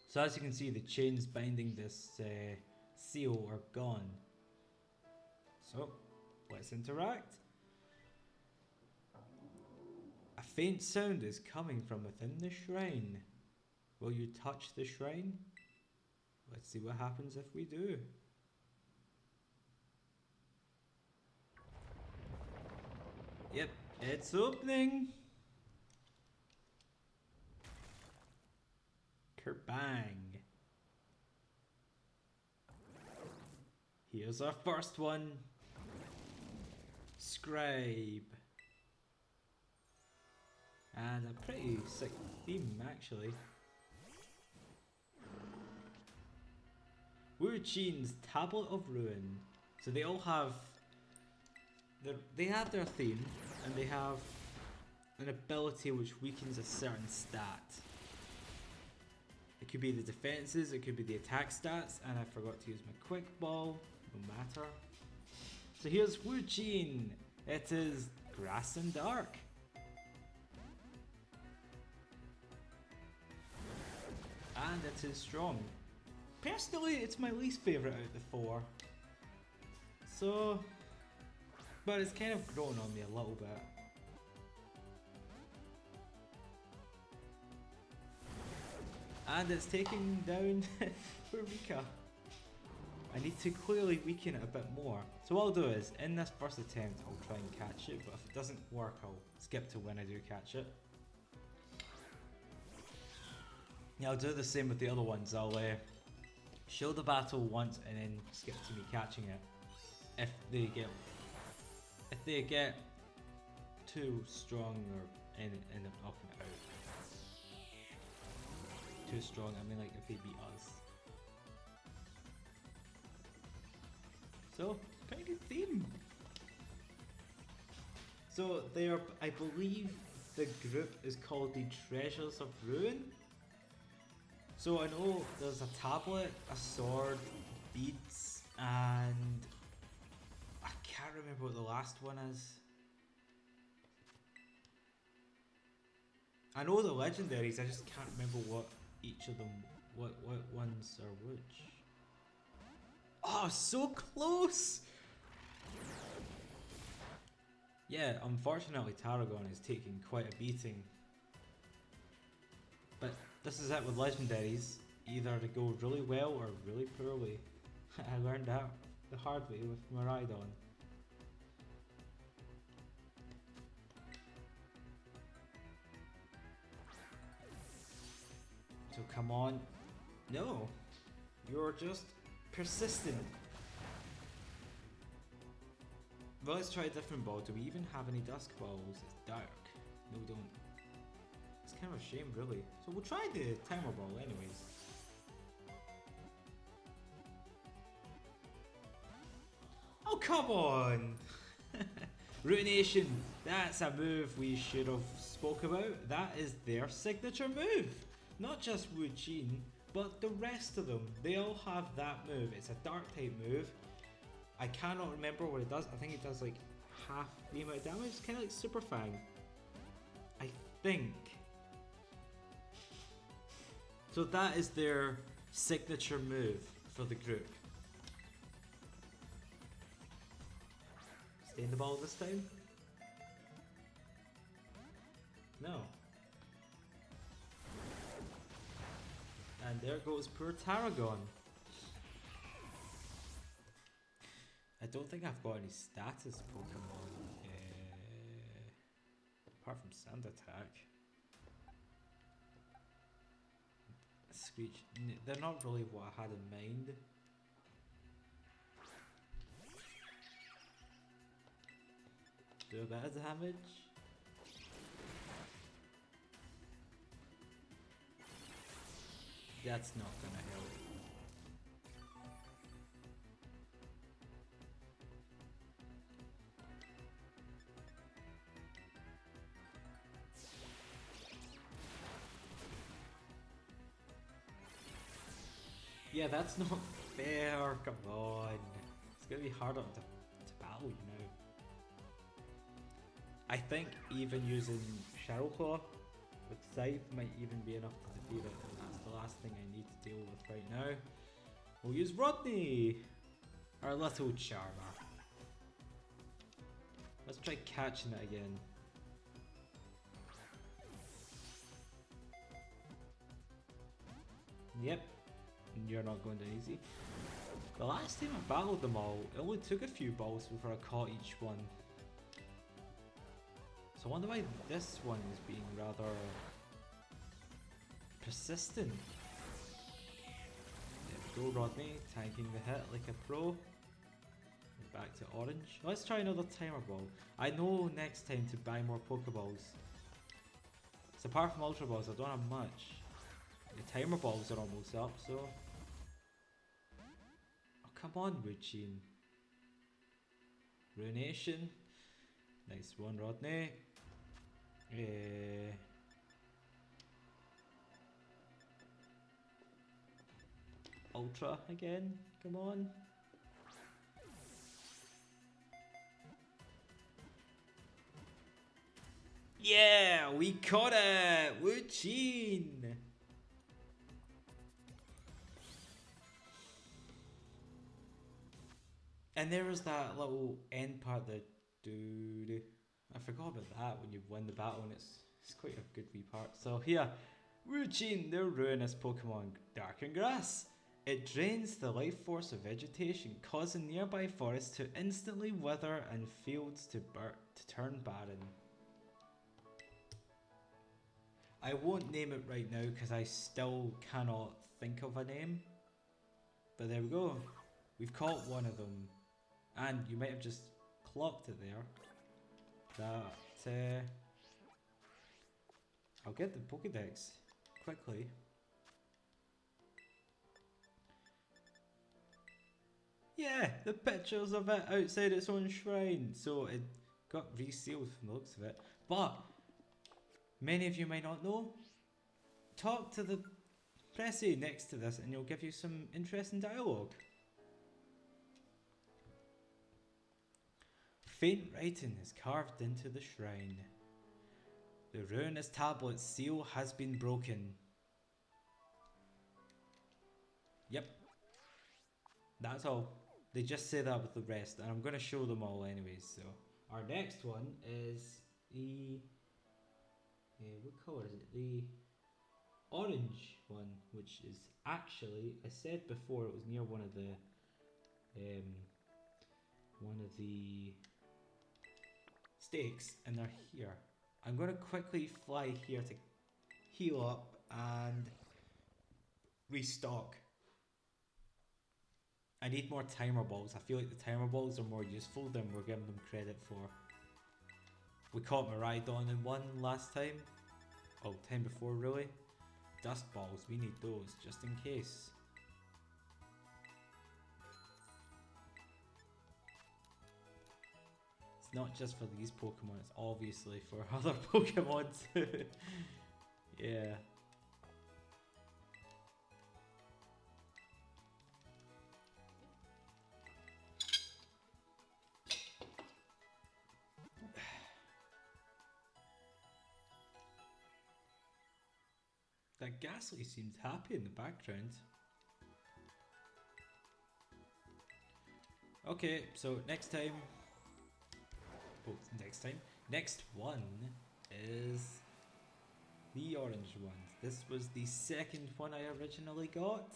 So as you can see, the chains binding this seal are gone. So, let's interact. A faint sound is coming from within the shrine. Will you touch the shrine? Let's see what happens if we do. Yep, it's opening. Kerbang. Here's our first one. Scribe. And a pretty sick theme, actually. Wo-Chien's Tablet of Ruin. So they all have their theme, and they have an ability which weakens a certain stat. It could be the defenses, it could be the attack stats, and I forgot to use my quick ball, no matter. So here's Wo-Chien. It is grass and dark. And it is strong. Personally, it's my least favourite out of the four. So, but it's kind of grown on me a little bit. And it's taking down Eureka. I need to clearly weaken it a bit more. So what I'll do is, in this first attempt, I'll try and catch it, but if it doesn't work, I'll skip to when I do catch it. Yeah, I'll do the same with the other ones. I'll show the battle once and then skip to me catching it. If they get too strong or end up knocking it out. Too strong, I mean like if they beat us. So, pretty good theme. So they're, I believe the group is called the Treasures of Ruin. So I know there's a tablet, a sword, beads, and I can't remember what the last one is. I know the legendaries, I just can't remember what each of them, what ones are which. Oh, so close! Yeah, unfortunately Tarragon is taking quite a beating. But this is it with legendaries, either to go really well or really poorly. I learned that the hard way with Miraidon. So come on. No, you're just persistent. Well, let's try a different ball. Do we even have any dusk balls? It's dark. No, we don't. It's kind of a shame, really. So we'll try the timer ball anyways. Oh, come on! Ruination. That's a move we should have spoke about. That is their signature move. Not just Wo-Chien, but the rest of them. They all have that move. It's a dark type move. I cannot remember what it does. I think it does like half the amount of damage. It's kind of like Super Fang. I think. So that is their signature move for the group. Stay in the ball this time? No. And there goes poor Tarragon. I don't think I've got any status Pokemon. Apart from Sand Attack. Screech. They're not really what I had in mind. Do a bit of damage. That's not gonna help. Yeah, that's not fair, come on. It's gonna be harder to battle, you know. I think even using Shadow Claw with Scythe might even be enough to defeat it, and that's the last thing I need to deal with right now. We'll use Rodney, our little charmer. Let's try catching it again. Yep, you're not going down easy. The last time I battled them all, it only took a few balls before I caught each one. So I wonder why this one is being rather persistent. There we go, Rodney, tanking the hit like a pro. Back to orange. Let's try another timer ball. I know next time to buy more Pokeballs. So apart from Ultra Balls, I don't have much. The timer balls are almost up, so... Oh, come on, Wo-Chien. Ruination. Nice one, Rodney. Ultra again. Come on. Yeah, we caught it! Wo-Chien! And there was that little end part that dude. I forgot about that when you win the battle, and it's quite a good wee part. So here, Wo-Chien, the ruinous Pokemon, Dark and Grass. It drains the life force of vegetation, causing nearby forests to instantly wither and fields to turn barren. I won't name it right now because I still cannot think of a name. But there we go. We've caught one of them. And you might have just clocked it there. That I'll get the Pokedex quickly. Yeah, the pictures of it outside its own shrine. So it got resealed from the looks of it. But many of you might not know. Talk to the pressy next to this and it'll give you some interesting dialogue. Faint writing is carved into the shrine. The ruinous tablet's seal has been broken. Yep. That's all. They just say that with the rest, and I'm going to show them all anyways. So our next one is the what colour is it? The orange one, which is actually, I said before, it was near one of the stakes, and they're here. I'm going to quickly fly here to heal up and restock. I need more timer balls. I feel like the timer balls are more useful than we're giving them credit for. We caught Miraidon in one last time. Oh, time before really. Dust balls, we need those just in case. It's not just for these Pokemon, it's obviously for other Pokemon too. Yeah. That Ghastly seems happy in the background. Okay, so next one is the orange one. This was the second one I originally got.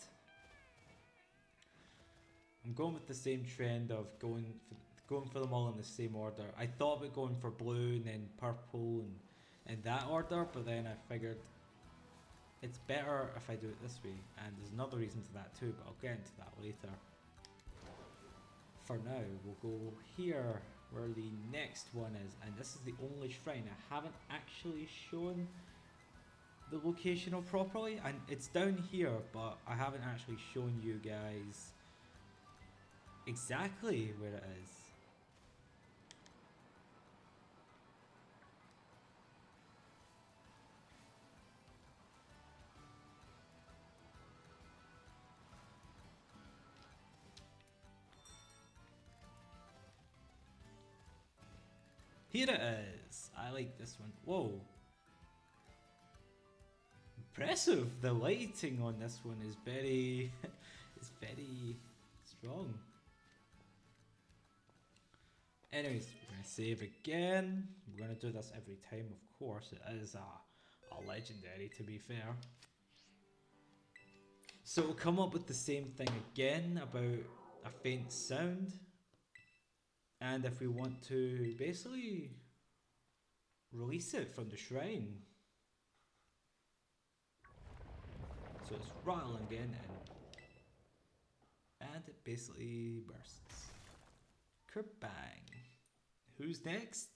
I'm going with the same trend of going for them all in the same order. I thought about going for blue and then purple and in that order, but then I figured it's better if I do it this way, and there's another reason to that too, but I'll get into that later. For now, we'll go here where the next one is, and this is the only shrine I haven't actually shown the location of properly, and it's down here, but I haven't actually shown you guys exactly where it is. Here it is. I like this one. Whoa. Impressive. The lighting on this one is very, it's very strong. Anyways, we're going to save again. We're going to do this every time, of course. It is a legendary, to be fair. So we'll come up with the same thing again about a faint sound. And if we want to basically release it from the shrine. So it's rattling again and it basically bursts. Kerbang. Who's next?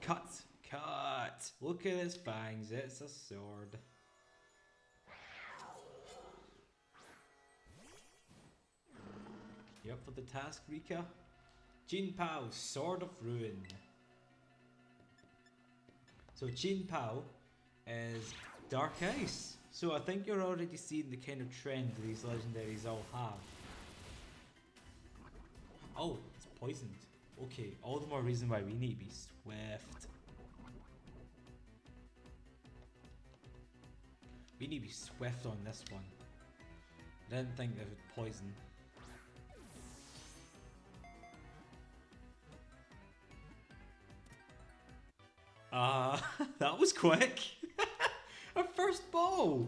Cut! Cut! Look at its fangs, it's a sword. You up for the task, Rika? Chien-Pao, Sword of Ruin. So Chien-Pao is Dark Ice. So I think you're already seeing the kind of trend these legendaries all have. Oh, it's poisoned. Okay, all the more reason why we need to be swift. We need to be swift on this one. I didn't think there was poison. That was quick. Our first ball.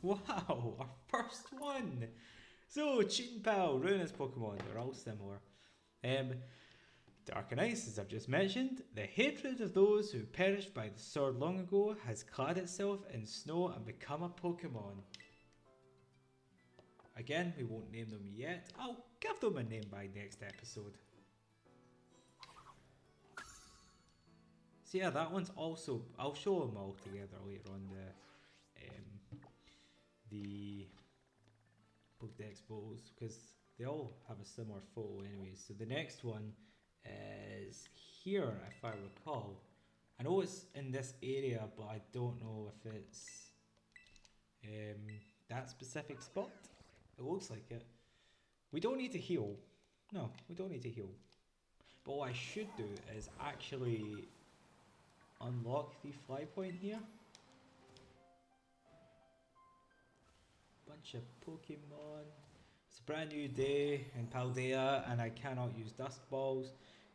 Wow, our first one. So, Chien-Pao, Ruinous Pokemon, they're all similar. Dark and Ice, as I've just mentioned, the hatred of those who perished by the sword long ago has clad itself in snow and become a Pokemon. Again, we won't name them yet. I'll give them a name by next episode. So yeah, that one's also, I'll show them all together later on the Pokedex photos, because they all have a similar photo anyways. So the next one is here, if I recall. I know it's in this area, but I don't know if it's that specific spot. It looks like it. We don't need to heal. No, we don't need to heal. But what I should do is actually unlock the fly point here. Bunch of Pokemon. It's a brand new day in Paldea and I cannot use Dusk Balls.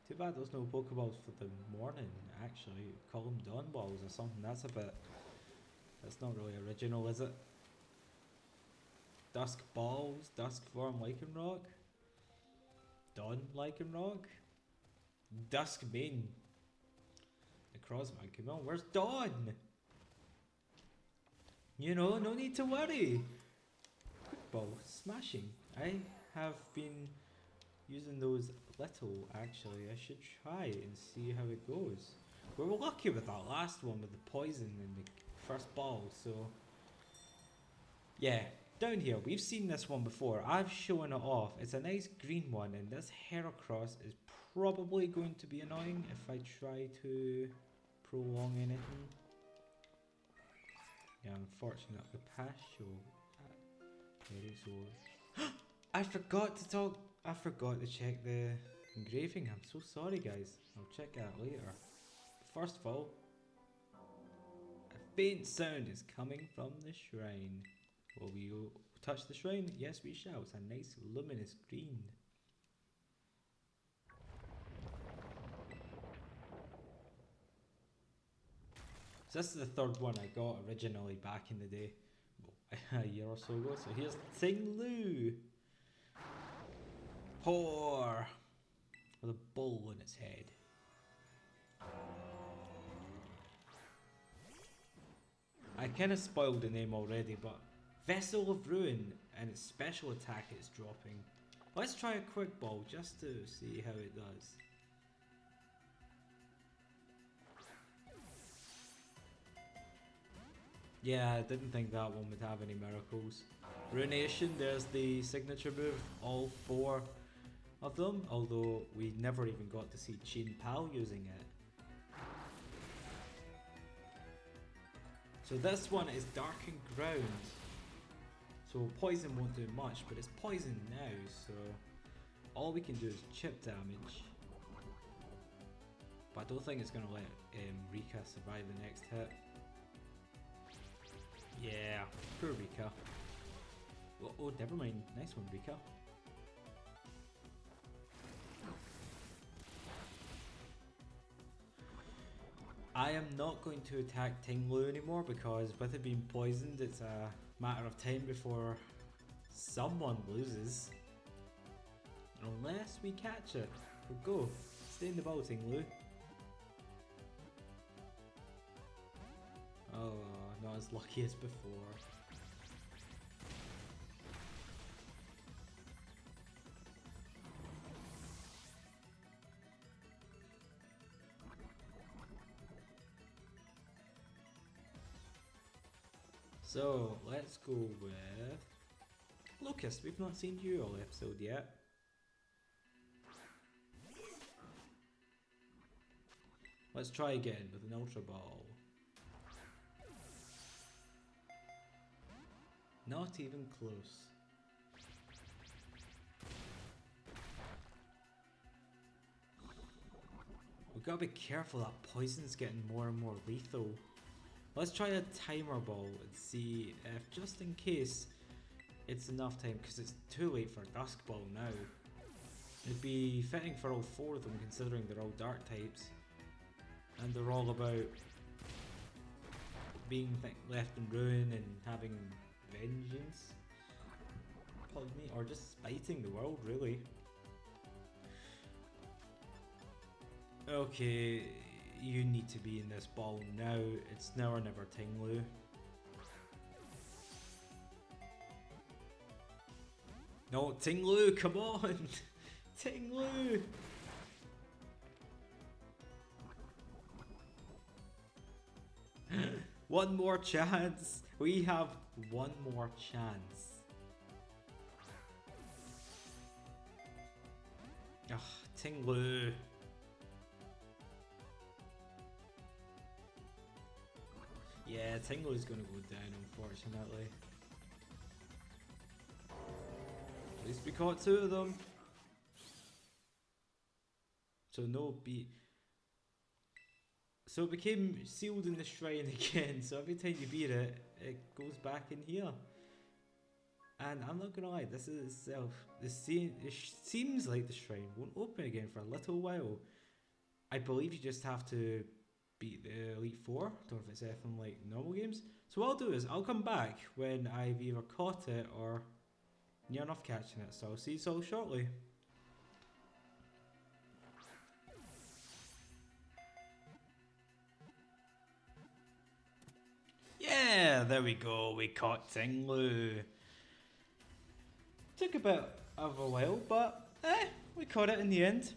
Too bad there's no Pokeballs for the morning, actually. Call them Dawn Balls or something. That's not really original, is it? Dusk Balls, Dusk Form Lycanroc, Dawn Lycanroc, Dusk Mane. Necrozma, come on, where's Dawn? You know, no need to worry. Quick Ball, smashing. I have been using those little, actually. I should try and see how it goes. We were lucky with that last one with the poison in the first ball, so yeah. Down here, we've seen this one before. I've shown it off. It's a nice green one, and this Heracross is probably going to be annoying if I try to prolong anything. Yeah, unfortunate. The Pasho. I forgot to check the engraving. I'm so sorry, guys. I'll check that later. First of all, a faint sound is coming from the shrine. Will we touch the shrine? Yes, we shall. It's a nice luminous green. So this is the third one I got originally back in the day, a year or so ago. So here's Ting-Lu. Hoar! With a bull on its head. I kind of spoiled the name already, but Vessel of Ruin and its special attack is dropping. Let's try a quick ball just to see how it does. Yeah, I didn't think that one would have any miracles. Ruination, there's the signature move, all 4 of them, although we never even got to see Chien-Pao using it. So this one is Darkened Ground. So poison won't do much, but it's poison now, so all we can do is chip damage. But I don't think it's going to let Rika survive the next hit. Yeah, poor Rika. Oh, never mind. Nice one, Rika. I am not going to attack Ting-Lu anymore because with it being poisoned, it's a matter of time before someone loses. Unless we catch it. We'll go. Stay in the ball, Ting-Lu. Oh, not as lucky as before. So, let's go with Lucas. We've not seen you all episode yet. Let's try again with an Ultra Ball. Not even close. We've got to be careful, that poison's getting more and more lethal. Let's try a timer ball and see if, just in case, it's enough time, because it's too late for Dusk Ball now. It'd be fitting for all four of them, considering they're all dark types. And they're all about being left in ruin and having vengeance. Pardon me, or just spiting the world, really. Okay, you need to be in this ball now. It's now or never, Ting-Lu. No, Ting-Lu, come on! Ting-Lu! One more chance! We have one more chance. Ugh, Ting-Lu. Yeah, Ting-Lu's gonna go down, unfortunately. At least we caught two of them. So no beat. So it became sealed in the shrine again, so every time you beat it, it goes back in here. And I'm not gonna lie, this is itself. It seems like the shrine won't open again for a little while. I believe you just have to beat the Elite Four. Don't know if it's anything like normal games. So what I'll do is I'll come back when I've either caught it or near enough catching it. So I'll see you all shortly. Yeah, there we go. We caught Ting-Lu. Took a bit of a while, but we caught it in the end.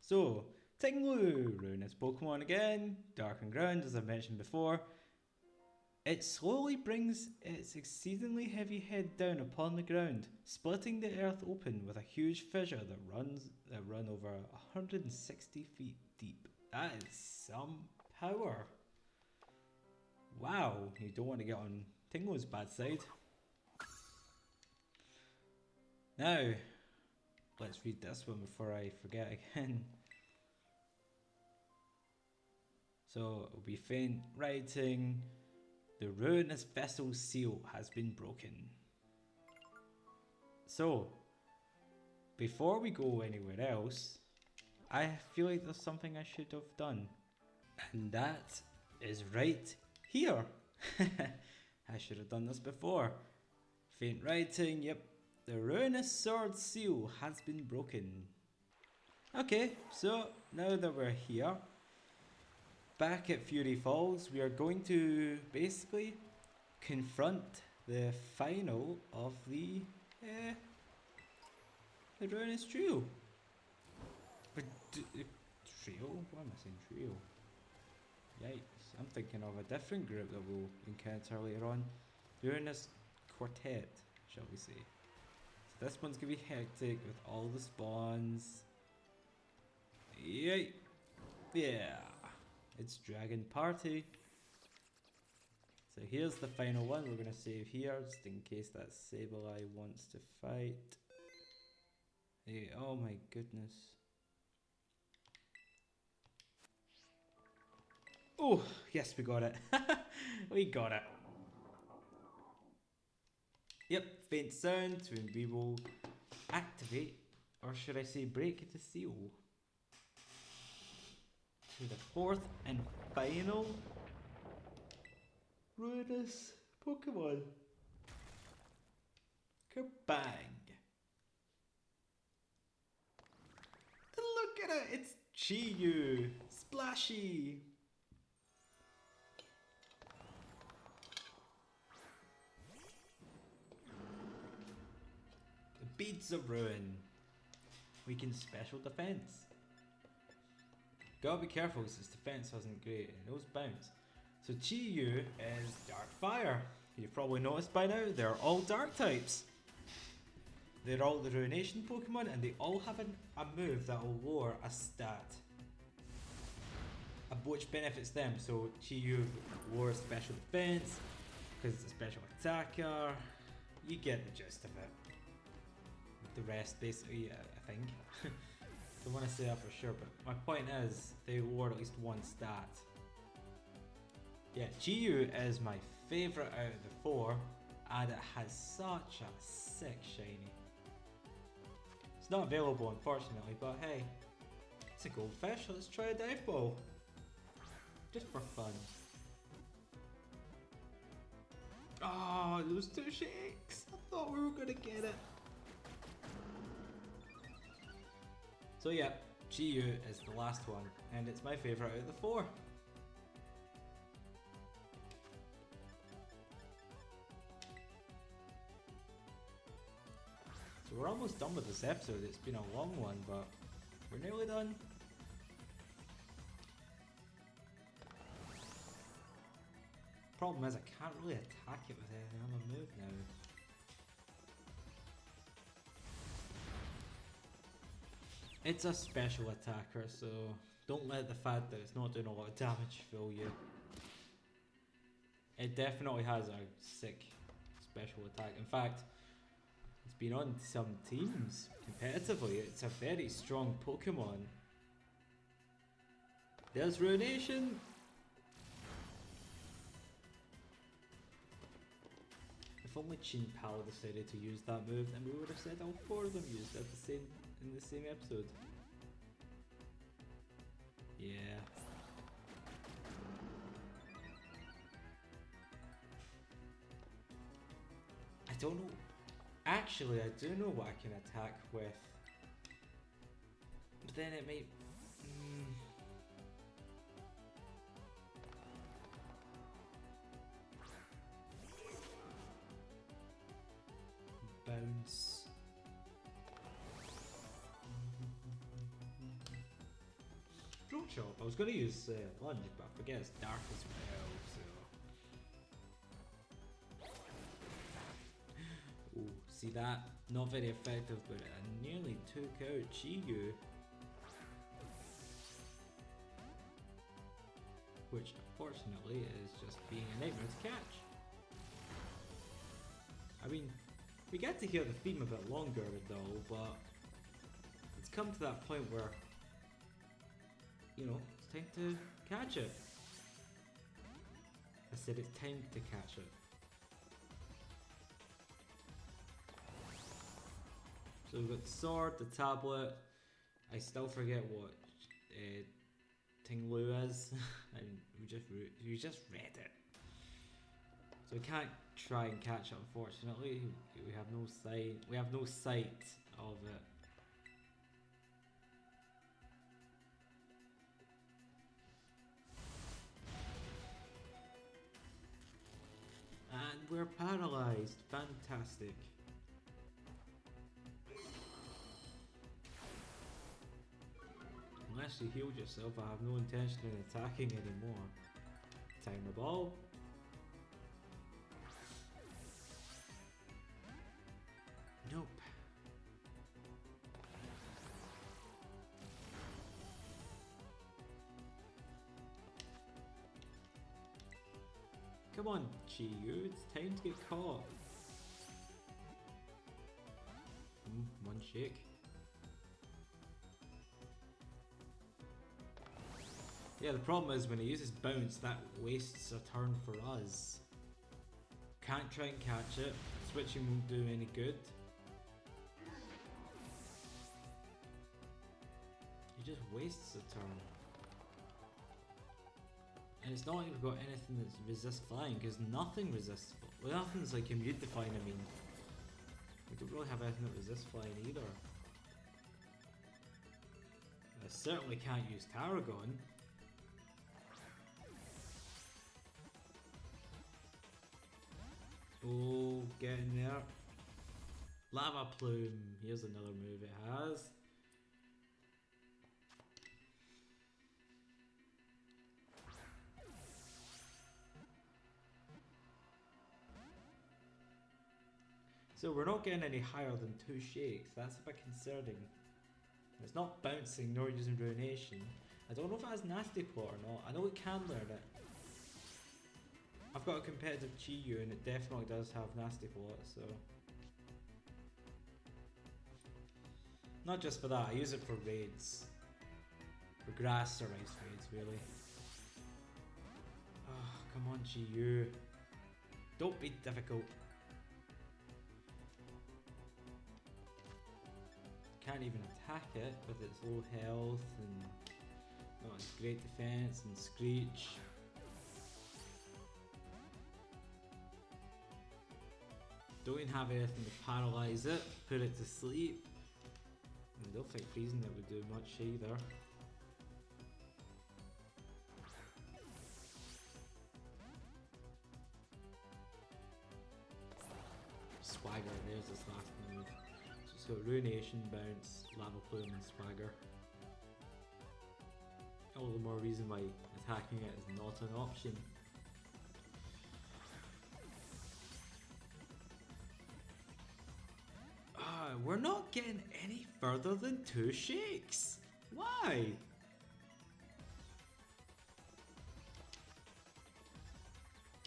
So, Ting-Lu, Ruinous Pokemon again, dark and ground as I mentioned before. It slowly brings its exceedingly heavy head down upon the ground, splitting the earth open with a huge fissure that run over 160 feet deep. That is some power. Wow, you don't want to get on Ting-Lu's bad side. Now, let's read this one before I forget again. So it'll be faint writing. The ruinous vessel seal has been broken. So, before we go anywhere else, I feel like there's something I should have done. And that is right here. I should have done this before. Faint writing, yep. The ruinous sword seal has been broken. Okay, so now that we're here, back at Fury Falls, we are going to basically confront the final of the Ruinous Trio. Trio? Why am I saying trio? Yikes, I'm thinking of a different group that we'll encounter later on. Ruinous Quartet, shall we say. So this one's gonna be hectic with all the spawns. Yay! Yeah! It's Dragon Party. So here's the final one. We're gonna save here just in case that Sableye wants to fight. Hey, oh my goodness. Oh, yes, we got it. We got it. Yep, faint sound, and we will activate, or should I say break the seal. To the fourth and final Ruinous Pokemon. Kabang. Look at it, it's Chi-Yu. Splashy. The Beads of Ruin. Weakens special defense. Gotta be careful because his defense wasn't great and those bounce. So Chi-Yu is Dark Fire. You've probably noticed by now, they're all Dark types. They're all the Ruination Pokemon and they all have a move that will lower a stat. Which benefits them. So Chi-Yu lowers special defense, because it's a special attacker. You get the gist of it. The rest basically, I think. Don't want to say that for sure, but my point is, they lower at least one stat. Yeah, Chi-Yu is my favourite out of the four, and it has such a sick shiny. It's not available unfortunately, but hey, it's a goldfish, let's try a dive ball. Just for fun. Oh, those two shakes! I thought we were gonna get it. So yeah, Chi-Yu is the last one, and it's my favourite out of the four. So we're almost done with this episode. It's been a long one, but we're nearly done. Problem is I can't really attack it with any other move now. It's a special attacker, so don't let the fact that it's not doing a lot of damage fool you. It definitely has a sick special attack. In fact, it's been on some teams competitively. It's a very strong Pokemon. There's Ruination! If only Chien-Pao decided to use that move, then we would have said all four of them used it in the same episode. Yeah. I don't know. Actually, I do know what I can attack with. But then it may... Bounce. Drone Chop. I was going to use Lunge, but I forget it's dark as well, so... Ooh, see that? Not very effective, but it nearly took out Chi-Yu. Which, unfortunately, is just being a nightmare to catch. I mean, we get to hear the theme a bit longer though, but it's come to that point where, you know, it's time to catch it. I said it's time to catch it. So we've got the sword, the tablet. I still forget what Ting-Lu is. And we just read it. So we can't try and catch it, unfortunately. We have no sight. We have no sight of it. And we're paralyzed. Fantastic. Unless you healed yourself, I have no intention of attacking anymore. Time the ball. Nope. Come on, Chi-Yu, it's time to get caught. One shake. Yeah, the problem is when he uses bounce, that wastes a turn for us. Can't try and catch it. Switching won't do any good. He just wastes a turn. And it's not like we've got anything that resists flying, because nothing resists. Well, nothing's like immune to flying, I mean. We don't really have anything that resists flying either. I certainly can't use Tarragon. Oh, get in there. Lava Plume. Here's another move it has. So we're not getting any higher than 2 shakes. That's a bit concerning. It's not bouncing nor using ruination. I don't know if it has nasty plot or not. I know it can learn it. I've got a competitive Chi-Yu and it definitely does have nasty plot, so. Not just for that, I use it for raids. For grass or ice raids, really. Oh, come on, Chi-Yu. Don't be difficult. Can't even attack it with its low health and not its great defense and screech. Don't even have anything to paralyze it, put it to sleep. And I don't think freezing it would do much either. Swagger, there's this last move. So ruination, bounce, lava plume and swagger. All the more reason why attacking it is not an option. We're not getting any further than 2 shakes. Why?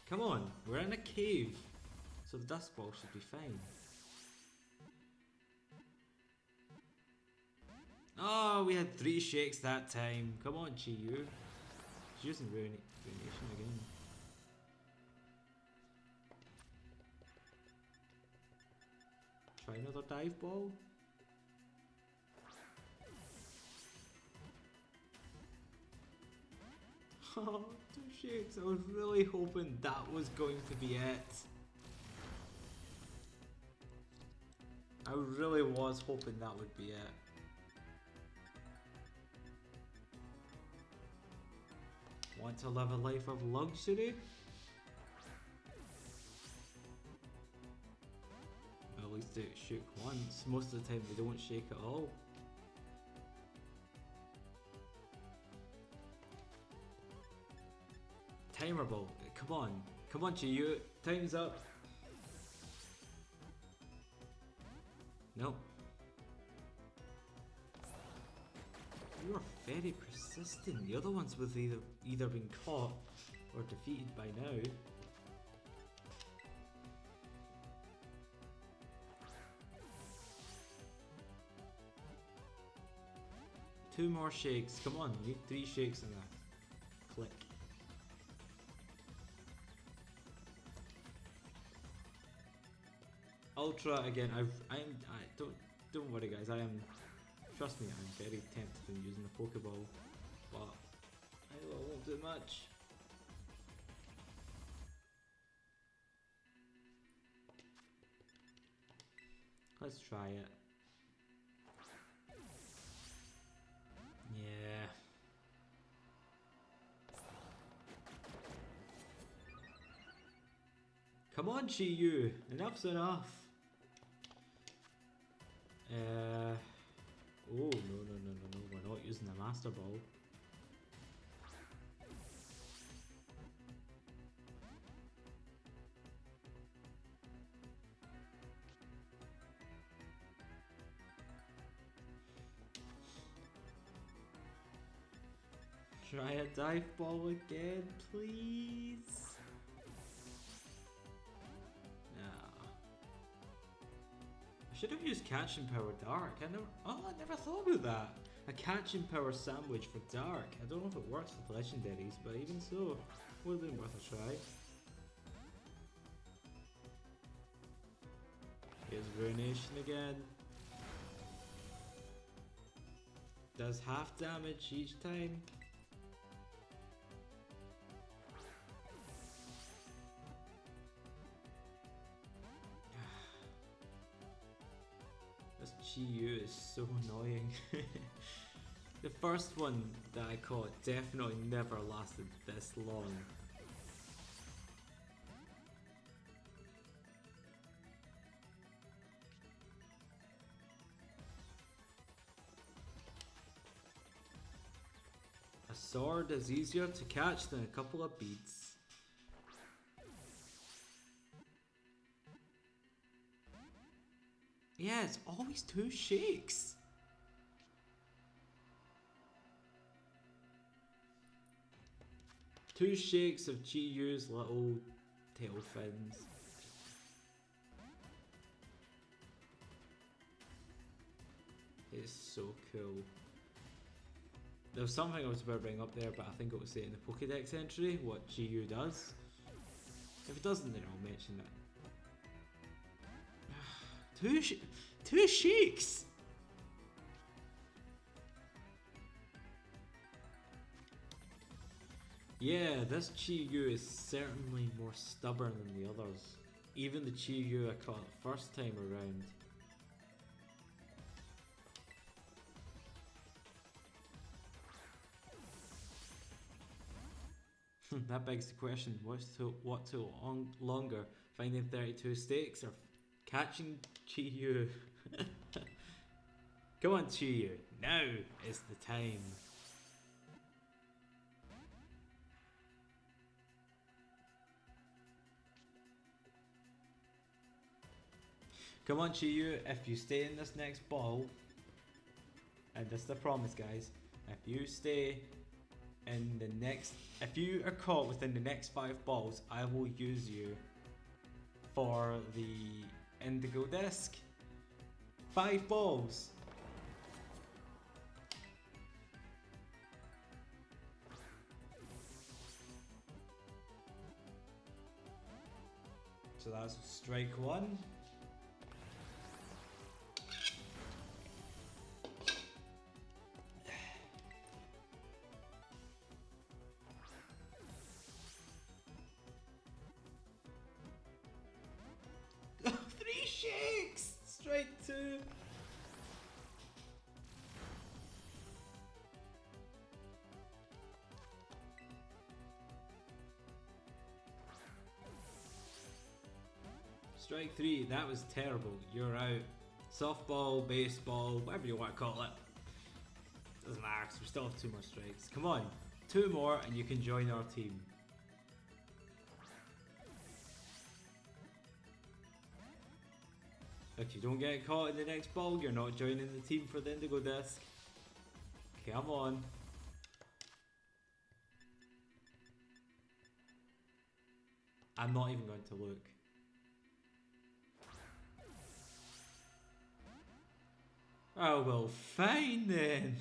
Come on, we're in a cave, so the dust ball should be fine. Oh, we had 3 shakes that time. Come on, Chi-Yu. She's using ruination again. Try another dive ball. Oh, 2 shakes. I was really hoping that was going to be it. I really was hoping that would be it. Want to live a life of luxury? Well, at least they shook once. Most of the time they don't shake at all. Timer ball. Come on. Come on, Chi-Yu. Time's up. Nope. You are very persistent. The other ones would either been caught or defeated by now. Two more shakes. Come on, you need 3 shakes in that. Click. Ultra again. Don't worry, guys. Trust me, I'm very tempted in using the Pokeball, but I know it won't do much. Let's try it. Yeah. Come on, Chi-Yu! Enough's enough! Oh, no, we're not using the Master Ball. Try a dive ball again, please. I should have used Catching Power Dark. I never thought about that. A Catching Power sandwich for Dark. I don't know if it works with legendaries, but even so, would have been worth a try. Here's Ruination again. Does half damage each time. Chi-Yu is so annoying. The first one that I caught definitely never lasted this long. A sword is easier to catch than a couple of beads. Yeah, it's always two shakes. Two shakes of Chi-Yu's little tail fins. It's so cool. There was something I was about to bring up there, but I think it will say in the Pokédex entry what Chi-Yu does. If it doesn't, then I'll mention it. Two shakes! Yeah, this Chi-Yu is certainly more stubborn than the others. Even the Chi-Yu I caught the first time around. That begs the question, what took longer, finding 32 stakes or catching Chi-Yu? Come on Chi-Yu, now is the time. Come on Chi-Yu, if you stay in this next ball, and this is the promise guys, if you stay in the next, if you are caught within the next 5 balls, I will use you for the indigo disc. 5 balls. So that's strike 1. Strike 2. Strike 3, that was terrible. You're out. Softball, baseball, whatever you want to call it. Doesn't matter, because we still have 2 more strikes. Come on, 2 more and you can join our team. If you don't get caught in the next ball, you're not joining the team for the indigo disc. Come on. I'm not even going to look. Oh well, fine then.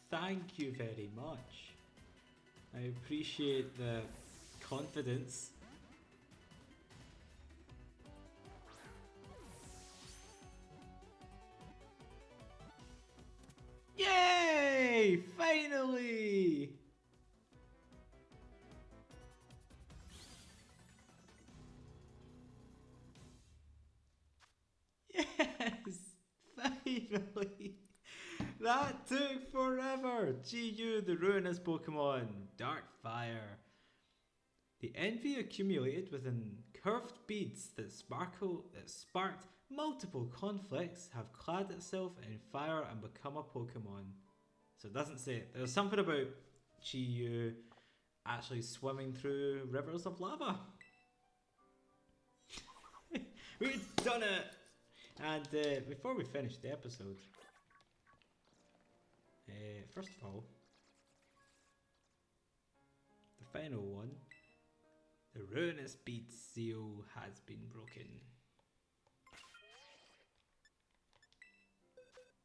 Thank you very much. I appreciate the confidence. Yay! Finally! Yes! Finally! That took forever! Chi-Yu, the Ruinous Pokemon. Dark Fire. The envy accumulated within curved beads that sparked multiple conflicts have clad itself in fire and become a Pokemon. So it doesn't say it. There's something about Chi-Yu actually swimming through rivers of lava. We've done it! And before we finish the episode, first of all, the final one. The Ruinous Bead seal has been broken.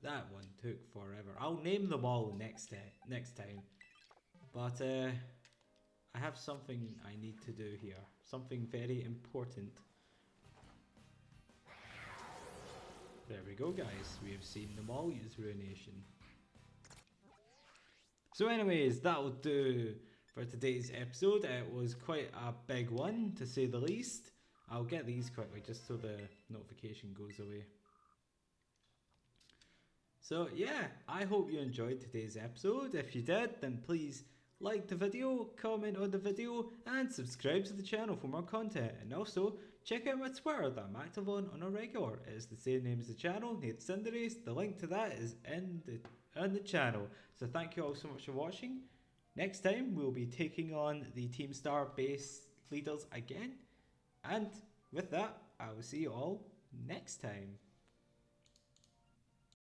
That one took forever. I'll name them all next time. But I have something I need to do here. Something very important. There we go guys. We have seen them all use ruination. So anyways, that'll do for today's episode. It was quite a big one, to say the least. I'll get these quickly just so the notification goes away. So yeah, I hope you enjoyed today's episode. If you did, then please like the video, comment on the video, and subscribe to the channel for more content. And also, check out my Twitter that I'm active on a regular. It is the same name as the channel, Nate Cinderace. The link to that is in the channel. So thank you all so much for watching. Next time, we'll be taking on the Team Star base leaders again. And with that, I will see you all next time.